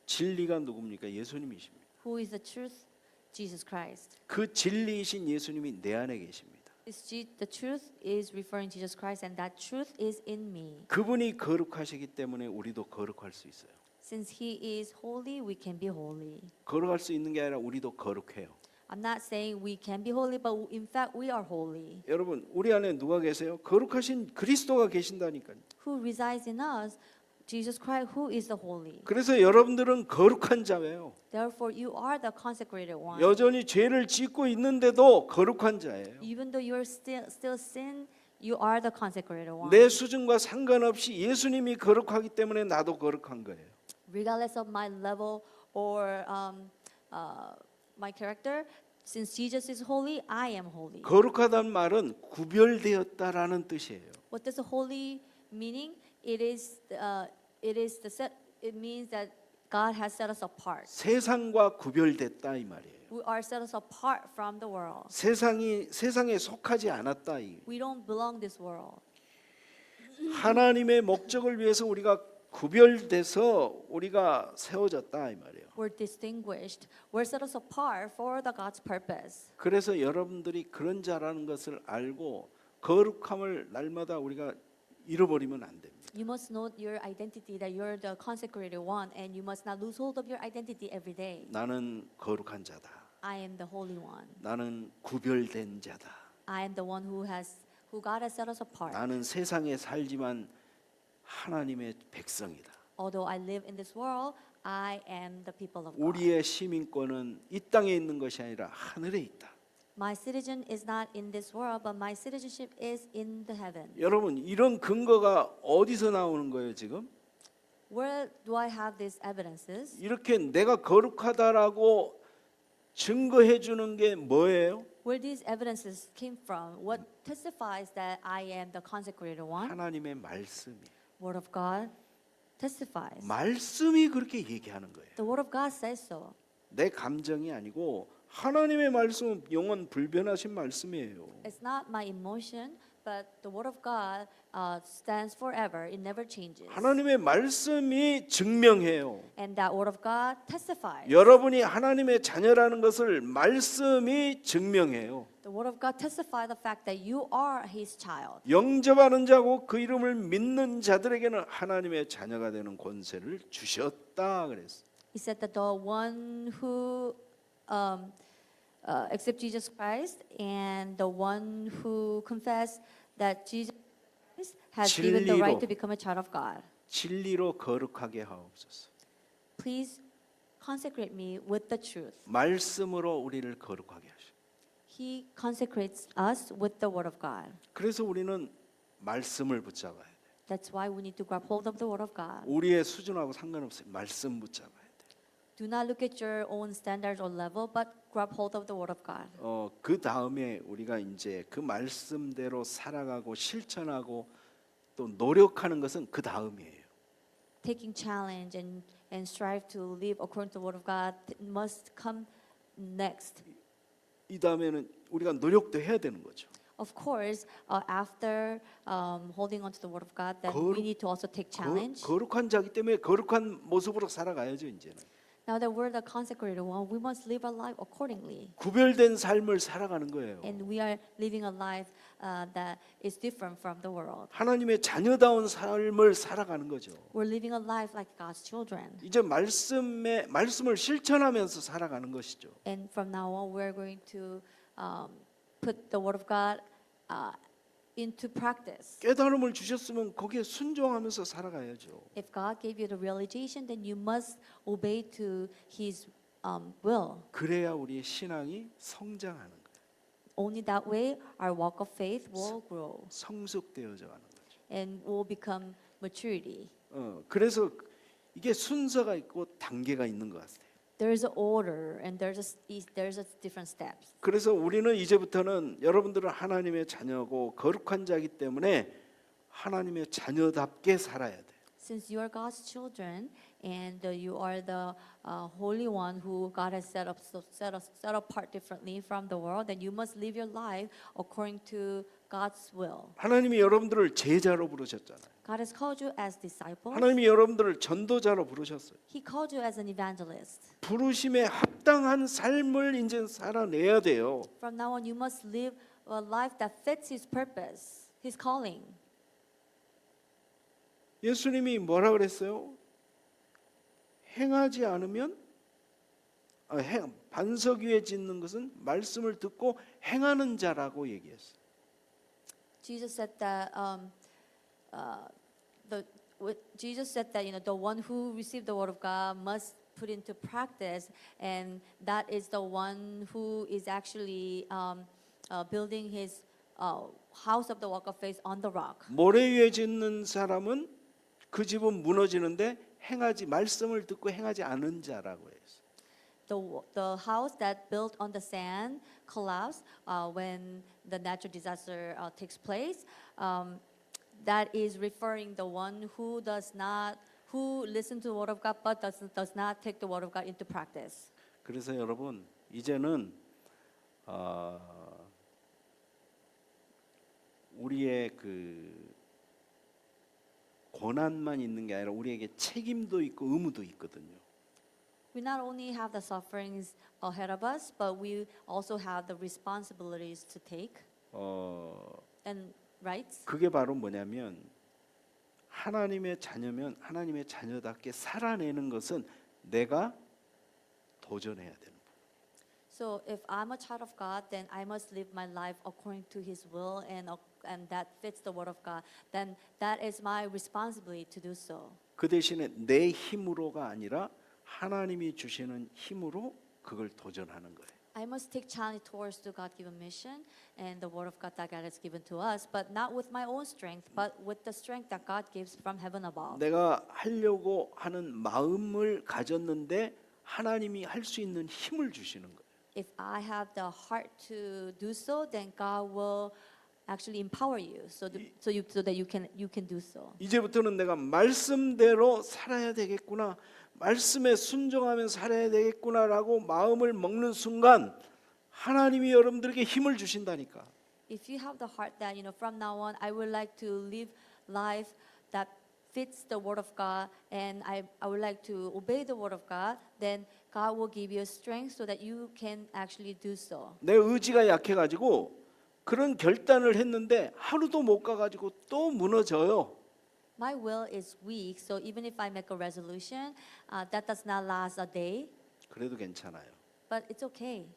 Speaker 1: 진리가 누굽니까? 예수님이십니다.
Speaker 2: Who is the truth? Jesus Christ.
Speaker 1: 그 진리이신 예수님이 내 안에 계십니다.
Speaker 2: The truth is referring to Jesus Christ, and that truth is in me.
Speaker 1: 그분이 거룩하시기 때문에 우리도 거룩할 수 있어요.
Speaker 2: Since He is holy, we can be holy.
Speaker 1: 거룩할 수 있는 게 아니라 우리도 거룩해요.
Speaker 2: I'm not saying we can be holy, but in fact we are holy.
Speaker 1: 여러분 우리 안에 누가 계세요? 거룩하신 그리스도가 계신다니까요.
Speaker 2: Who resides in us? Jesus Christ, who is the holy.
Speaker 1: 그래서 여러분들은 거룩한 자예요.
Speaker 2: Therefore, you are the consecrated one.
Speaker 1: 여전히 죄를 짓고 있는데도 거룩한 자예요.
Speaker 2: Even though you are still sin, you are the consecrated one.
Speaker 1: 내 수준과 상관없이 예수님이 거룩하기 때문에 나도 거룩한 거예요.
Speaker 2: Regardless of my level or my character, since Jesus is holy, I am holy.
Speaker 1: 거룩하다는 말은 구별되었다라는 뜻이에요.
Speaker 2: What does holy meaning? It means that God has set us apart.
Speaker 1: 세상과 구별됐다 이 말이에요.
Speaker 2: We are set us apart from the world.
Speaker 1: 세상에 속하지 않았다 이.
Speaker 2: We don't belong this world.
Speaker 1: 하나님의 목적을 위해서 우리가 구별돼서 우리가 세워졌다 이 말이에요.
Speaker 2: We're distinguished. We're set us apart for the God's purpose.
Speaker 1: 그래서 여러분들이 그런 자라는 것을 알고 거룩함을 날마다 우리가 잃어버리면 안 됩니다.
Speaker 2: You must know your identity, that you're the consecrated one, and you must not lose hold of your identity every day.
Speaker 1: 나는 거룩한 자다.
Speaker 2: I am the holy one.
Speaker 1: 나는 구별된 자다.
Speaker 2: I am the one who God has set us apart.
Speaker 1: 나는 세상에 살지만 하나님의 백성이다.
Speaker 2: Although I live in this world, I am the people of God.
Speaker 1: 우리의 시민권은 이 땅에 있는 것이 아니라 하늘에 있다.
Speaker 2: My citizen is not in this world, but my citizenship is in the heaven.
Speaker 1: 여러분 이런 근거가 어디서 나오는 거예요 지금?
Speaker 2: Where do I have these evidences?
Speaker 1: 이렇게 내가 거룩하다라고 증거해 주는 게 뭐예요?
Speaker 2: Where these evidences came from? What testifies that I am the consecrated one?
Speaker 1: 하나님의 말씀이.
Speaker 2: Word of God testifies.
Speaker 1: 말씀이 그렇게 얘기하는 거예요.
Speaker 2: The word of God says so.
Speaker 1: 내 감정이 아니고 하나님의 말씀은 영원 불변하신 말씀이에요.
Speaker 2: It's not my emotion, but the word of God stands forever. It never changes.
Speaker 1: 하나님의 말씀이 증명해요.
Speaker 2: And that word of God testifies.
Speaker 1: 여러분이 하나님의 자녀라는 것을 말씀이 증명해요.
Speaker 2: The word of God testifies the fact that you are His child.
Speaker 1: 영접하는 자고 그 이름을 믿는 자들에게는 하나님의 자녀가 되는 권세를 주셨다 그랬어.
Speaker 2: He said that the one who accept Jesus Christ and the one who confess that Jesus Christ has given the right to become a child of God.
Speaker 1: 진리로 거룩하게 하옵소서.
Speaker 2: Please consecrate me with the truth.
Speaker 1: 말씀으로 우리를 거룩하게 하시오.
Speaker 2: He consecrates us with the word of God.
Speaker 1: 그래서 우리는 말씀을 붙잡아야 돼.
Speaker 2: That's why we need to grab hold of the word of God.
Speaker 1: 우리의 수준하고 상관없어요. 말씀 붙잡아야 돼.
Speaker 2: Do not look at your own standards or level, but grab hold of the word of God.
Speaker 1: 그 다음에 우리가 이제 그 말씀대로 살아가고 실천하고 또 노력하는 것은 그 다음이에요.
Speaker 2: Taking challenge and strive to live according to the word of God must come next.
Speaker 1: 이 다음에는 우리가 노력도 해야 되는 거죠.
Speaker 2: Of course, after holding on to the word of God, then we need to also take challenge.
Speaker 1: 거룩한 자기 때문에 거룩한 모습으로 살아가야죠 이제는.
Speaker 2: Now that we're the consecrated one, we must live our life accordingly.
Speaker 1: 구별된 삶을 살아가는 거예요.
Speaker 2: And we are living a life that is different from the world.
Speaker 1: 하나님의 자녀다운 삶을 살아가는 거죠.
Speaker 2: We're living a life like God's children.
Speaker 1: 이제 말씀을 실천하면서 살아가는 것이죠.
Speaker 2: And from now on, we're going to put the word of God into practice.
Speaker 1: 깨달음을 주셨으면 거기에 순종하면서 살아가야죠.
Speaker 2: If God gave you the realization, then you must obey to His will.
Speaker 1: 그래야 우리의 신앙이 성장하는 거예요.
Speaker 2: Only that way, our walk of faith will grow
Speaker 1: 성숙되어져 가는 거죠.
Speaker 2: and will become maturity.
Speaker 1: 그래서 이게 순서가 있고 단계가 있는 것 같아요.
Speaker 2: There's an order and there's a different steps.
Speaker 1: 그래서 우리는 이제부터는 여러분들은 하나님의 자녀고 거룩한 자이기 때문에 하나님의 자녀답게 살아야 돼.
Speaker 2: Since you are God's children and you are the holy one who God has set apart differently from the world, then you must live your life according to God's will.
Speaker 1: 하나님이 여러분들을 제자로 부르셨잖아요.
Speaker 2: God has called you as disciples.
Speaker 1: 하나님이 여러분들을 전도자로 부르셨어요.
Speaker 2: He called you as an evangelist.
Speaker 1: 부르심에 합당한 삶을 이제 살아내야 돼요.
Speaker 2: From now on, you must live a life that fits His purpose, His calling.
Speaker 1: 예수님이 뭐라 그랬어요? 행하지 않으면 반석 위에 짓는 것은 말씀을 듣고 행하는 자라고 얘기했어요.
Speaker 2: Jesus said that Jesus said that the one who received the word of God must put into practice, and that is the one who is actually building his house of the walk of faith on the rock.
Speaker 1: 모래 위에 짓는 사람은 그 집은 무너지는데 말씀을 듣고 행하지 않은 자라고 했어요.
Speaker 2: The house that built on the sand collapsed when the natural disaster takes place. That is referring the one who who listen to the word of God but does not take the word of God into practice.
Speaker 1: 그래서 여러분 이제는 우리의 그 고난만 있는 게 아니라 우리에게 책임도 있고 의무도 있거든요.
Speaker 2: We not only have the sufferings ahead of us, but we also have the responsibilities to take and rights.
Speaker 1: 그게 바로 뭐냐면 하나님의 자녀면 하나님의 자녀답게 살아내는 것은 내가 도전해야 되는 거예요.
Speaker 2: So if I'm a child of God, then I must live my life according to His will, and that fits the word of God. Then that is my responsibility to do so.
Speaker 1: 그 대신에 내 힘으로가 아니라 하나님이 주시는 힘으로 그걸 도전하는 거예요.
Speaker 2: I must take challenge towards the God-given mission and the word of God that God has given to us, but not with my own strength, but with the strength that God gives from heaven above.
Speaker 1: 내가 하려고 하는 마음을 가졌는데 하나님이 할 수 있는 힘을 주시는 거예요.
Speaker 2: If I have the heart to do so, then God will actually empower you, so that you can do so.
Speaker 1: 이제부터는 내가 말씀대로 살아야 되겠구나, 말씀에 순종하며 살아야 되겠구나라고 마음을 먹는 순간 하나님이 여러분들에게 힘을 주신다니까.
Speaker 2: If you have the heart that from now on I would like to live life that fits the word of God, and I would like to obey the word of God, then God will give you strength so that you can actually do so.
Speaker 1: 내 의지가 약해가지고 그런 결단을 했는데 하루도 못 가가지고 또 무너져요.
Speaker 2: My will is weak, so even if I make a resolution, that does not last a day,
Speaker 1: 그래도 괜찮아요.
Speaker 2: but it's okay.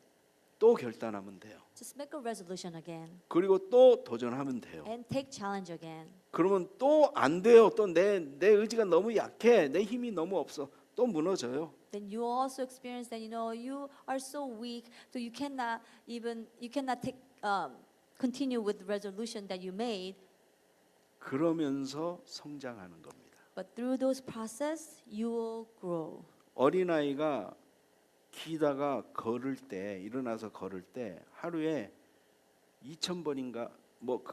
Speaker 1: 또 결단하면 돼요.
Speaker 2: Just make a resolution again
Speaker 1: 그리고 또 도전하면 돼요.
Speaker 2: and take challenge again.
Speaker 1: 그러면 또 안 돼요. 또 내 의지가 너무 약해. 내 힘이 너무 없어. 또 무너져요.
Speaker 2: Then you also experience that you are so weak, so you cannot take continue with the resolution that you made.
Speaker 1: 그러면서 성장하는 겁니다.
Speaker 2: But through those process, you will grow.
Speaker 1: 어린아이가 기다가 걸을 때 일어나서 걸을 때 하루에 2,000번인가 뭐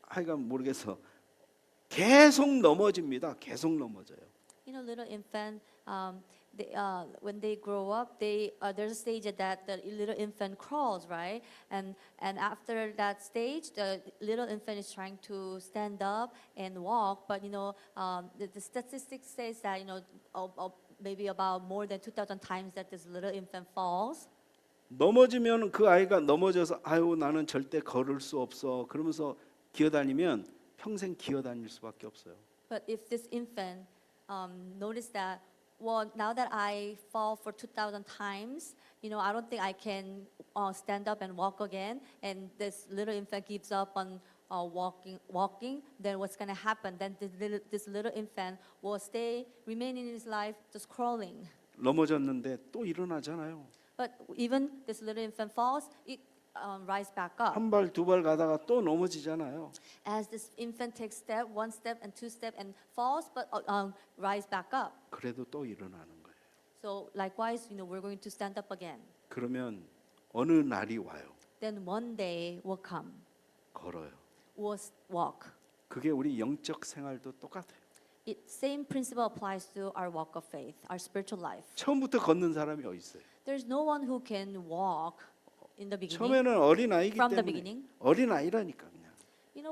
Speaker 1: 하여간 모르겠어. 계속 넘어집니다. 계속 넘어져요.
Speaker 2: Little infant, when they grow up, there's a stage that the little infant crawls, right? And after that stage, the little infant is trying to stand up and walk, but the statistics says that maybe about more than 2,000 times that this little infant falls.
Speaker 1: 넘어지면 그 아이가 넘어져서 아유 나는 절대 걸을 수 없어. 그러면서 기어다니면 평생 기어다닐 수밖에 없어요.
Speaker 2: But if this infant notice that, well, now that I fall for 2,000 times, I don't think I can stand up and walk again, and this little infant gives up on walking, then what's going to happen? Then this little infant will remain in his life just crawling.
Speaker 1: 넘어졌는데 또 일어나잖아요.
Speaker 2: But even this little infant falls, it rise back up.
Speaker 1: 한 발 두 발 가다가 또 넘어지잖아요.
Speaker 2: As this infant takes one step and two step and falls, but rise back up.
Speaker 1: 그래도 또 일어나는 거예요.
Speaker 2: So likewise, we're going to stand up again.
Speaker 1: 그러면 어느 날이 와요.
Speaker 2: Then one day will come.
Speaker 1: 걸어요.
Speaker 2: We'll walk.
Speaker 1: 그게 우리 영적 생활도 똑같아요.
Speaker 2: Same principle applies to our walk of faith, our spiritual life.
Speaker 1: 처음부터 걷는 사람이 어디 있어요?
Speaker 2: There's no one who can walk in the beginning.
Speaker 1: 처음에는 어린 아이기
Speaker 2: From the
Speaker 1: 때문에
Speaker 2: beginning.
Speaker 1: 어린 아이라니까 그냥.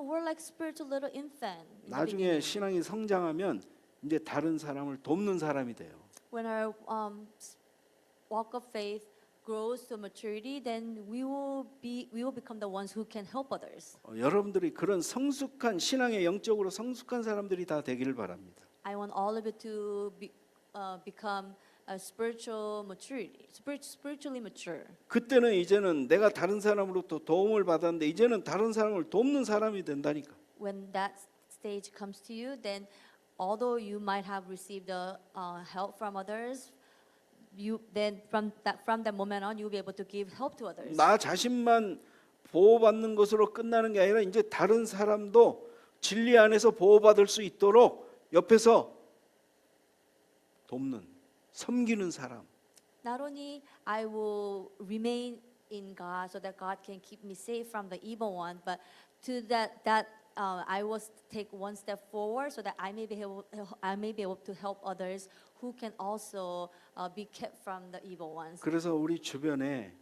Speaker 2: We're like spiritual little infant. in the
Speaker 1: 나중에
Speaker 2: beginning.
Speaker 1: 신앙이 성장하면 이제 다른 사람을 돕는 사람이 돼요.
Speaker 2: When our walk of faith grows to maturity, then we will become the ones who can help others.
Speaker 1: 여러분들이 그런 성숙한 신앙의 영적으로 성숙한 사람들이 다 되기를 바랍니다.
Speaker 2: I want all of it to become a spiritually mature.
Speaker 1: 그때는 이제는 내가 다른 사람으로부터 도움을 받았는데 이제는 다른 사람을 돕는 사람이 된다니까.
Speaker 2: When that stage comes to you, then although you might have received help from others, then from that moment on, you'll be able to give help to others.
Speaker 1: 나 자신만 보호받는 것으로 끝나는 게 아니라 이제 다른 사람도 진리 안에서 보호받을 수 있도록 옆에서 돕는, 섬기는 사람.
Speaker 2: Not only I will remain in God so that God can keep me safe from the evil one, but to that I will take one step forward so that I may be able to help others who can also be kept from the evil ones.
Speaker 1: 그래서 우리 주변에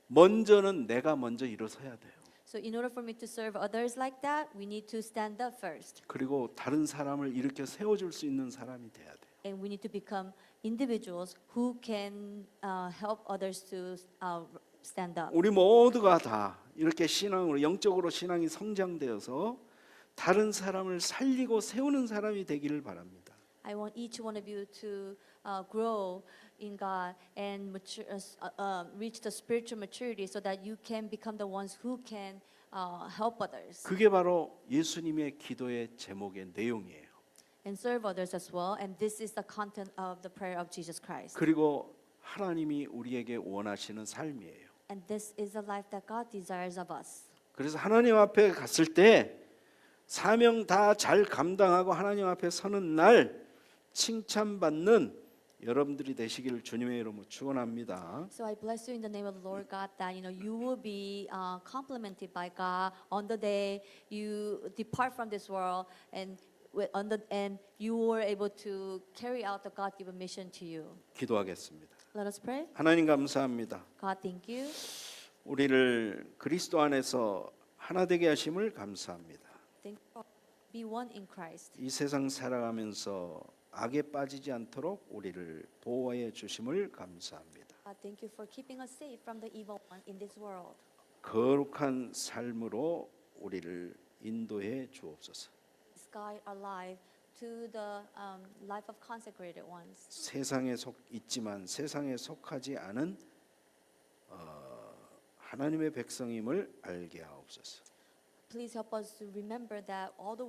Speaker 1: 먼저는 내가 먼저 일어서야 돼요.
Speaker 2: So in order for me to serve others like that, we need to stand up first,
Speaker 1: 그리고 다른 사람을 일으켜 세워줄 수 있는 사람이 돼야 돼요.
Speaker 2: and we need to become individuals who can help others to stand up.
Speaker 1: 우리 모두가 다 이렇게 신앙으로 영적으로 신앙이 성장되어서 다른 사람을 살리고 세우는 사람이 되기를 바랍니다.
Speaker 2: I want each one of you to grow in God and reach the spiritual maturity so that you can become the ones who can help others
Speaker 1: 그게 바로 예수님의 기도의 제목의 내용이에요.
Speaker 2: and serve others as well. And this is the content of the prayer of Jesus Christ.
Speaker 1: 그리고 하나님이 우리에게 원하시는 삶이에요.
Speaker 2: And this is the life that God desires of us.
Speaker 1: 그래서 하나님 앞에 갔을 때 사명 다 잘 감당하고 하나님 앞에 서는 날 칭찬받는 여러분들이 되시기를 주님의 이름으로 축원합니다.
Speaker 2: So I bless you in the name of the Lord God that you will be complimented by God on the day you depart from this world, and and you were able to carry out the God-given mission to you.
Speaker 1: 기도하겠습니다.
Speaker 2: Let us pray.
Speaker 1: 하나님 감사합니다.
Speaker 2: God, thank you.
Speaker 1: 우리를 그리스도 안에서 하나 되게 하심을 감사합니다.
Speaker 2: Thank you for be one in Christ.
Speaker 1: 이 세상 살아가면서 악에 빠지지 않도록 우리를 보호해 주심을 감사합니다.
Speaker 2: God, thank you for keeping us safe from the evil one in this world.
Speaker 1: 거룩한 삶으로 우리를 인도해 주옵소서.
Speaker 2: Guide our life to the life of consecrated ones.
Speaker 1: 세상에 있지만 세상에 속하지 않은 하나님의 백성임을 알게 하옵소서.
Speaker 2: Please help us to remember that although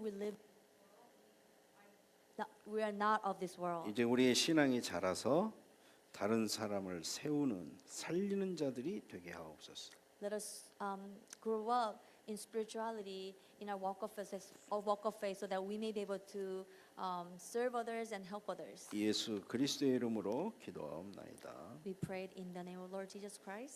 Speaker 2: we are not of this world.
Speaker 1: 이제 우리의 신앙이 자라서 다른 사람을 세우는 살리는 자들이 되게 하옵소서.
Speaker 2: Let us grow up in spirituality in our walk of faith, so that we may be able to serve others and help others.
Speaker 1: 예수 그리스도의 이름으로 기도하옵나이다.
Speaker 2: We prayed in the name of Lord Jesus Christ.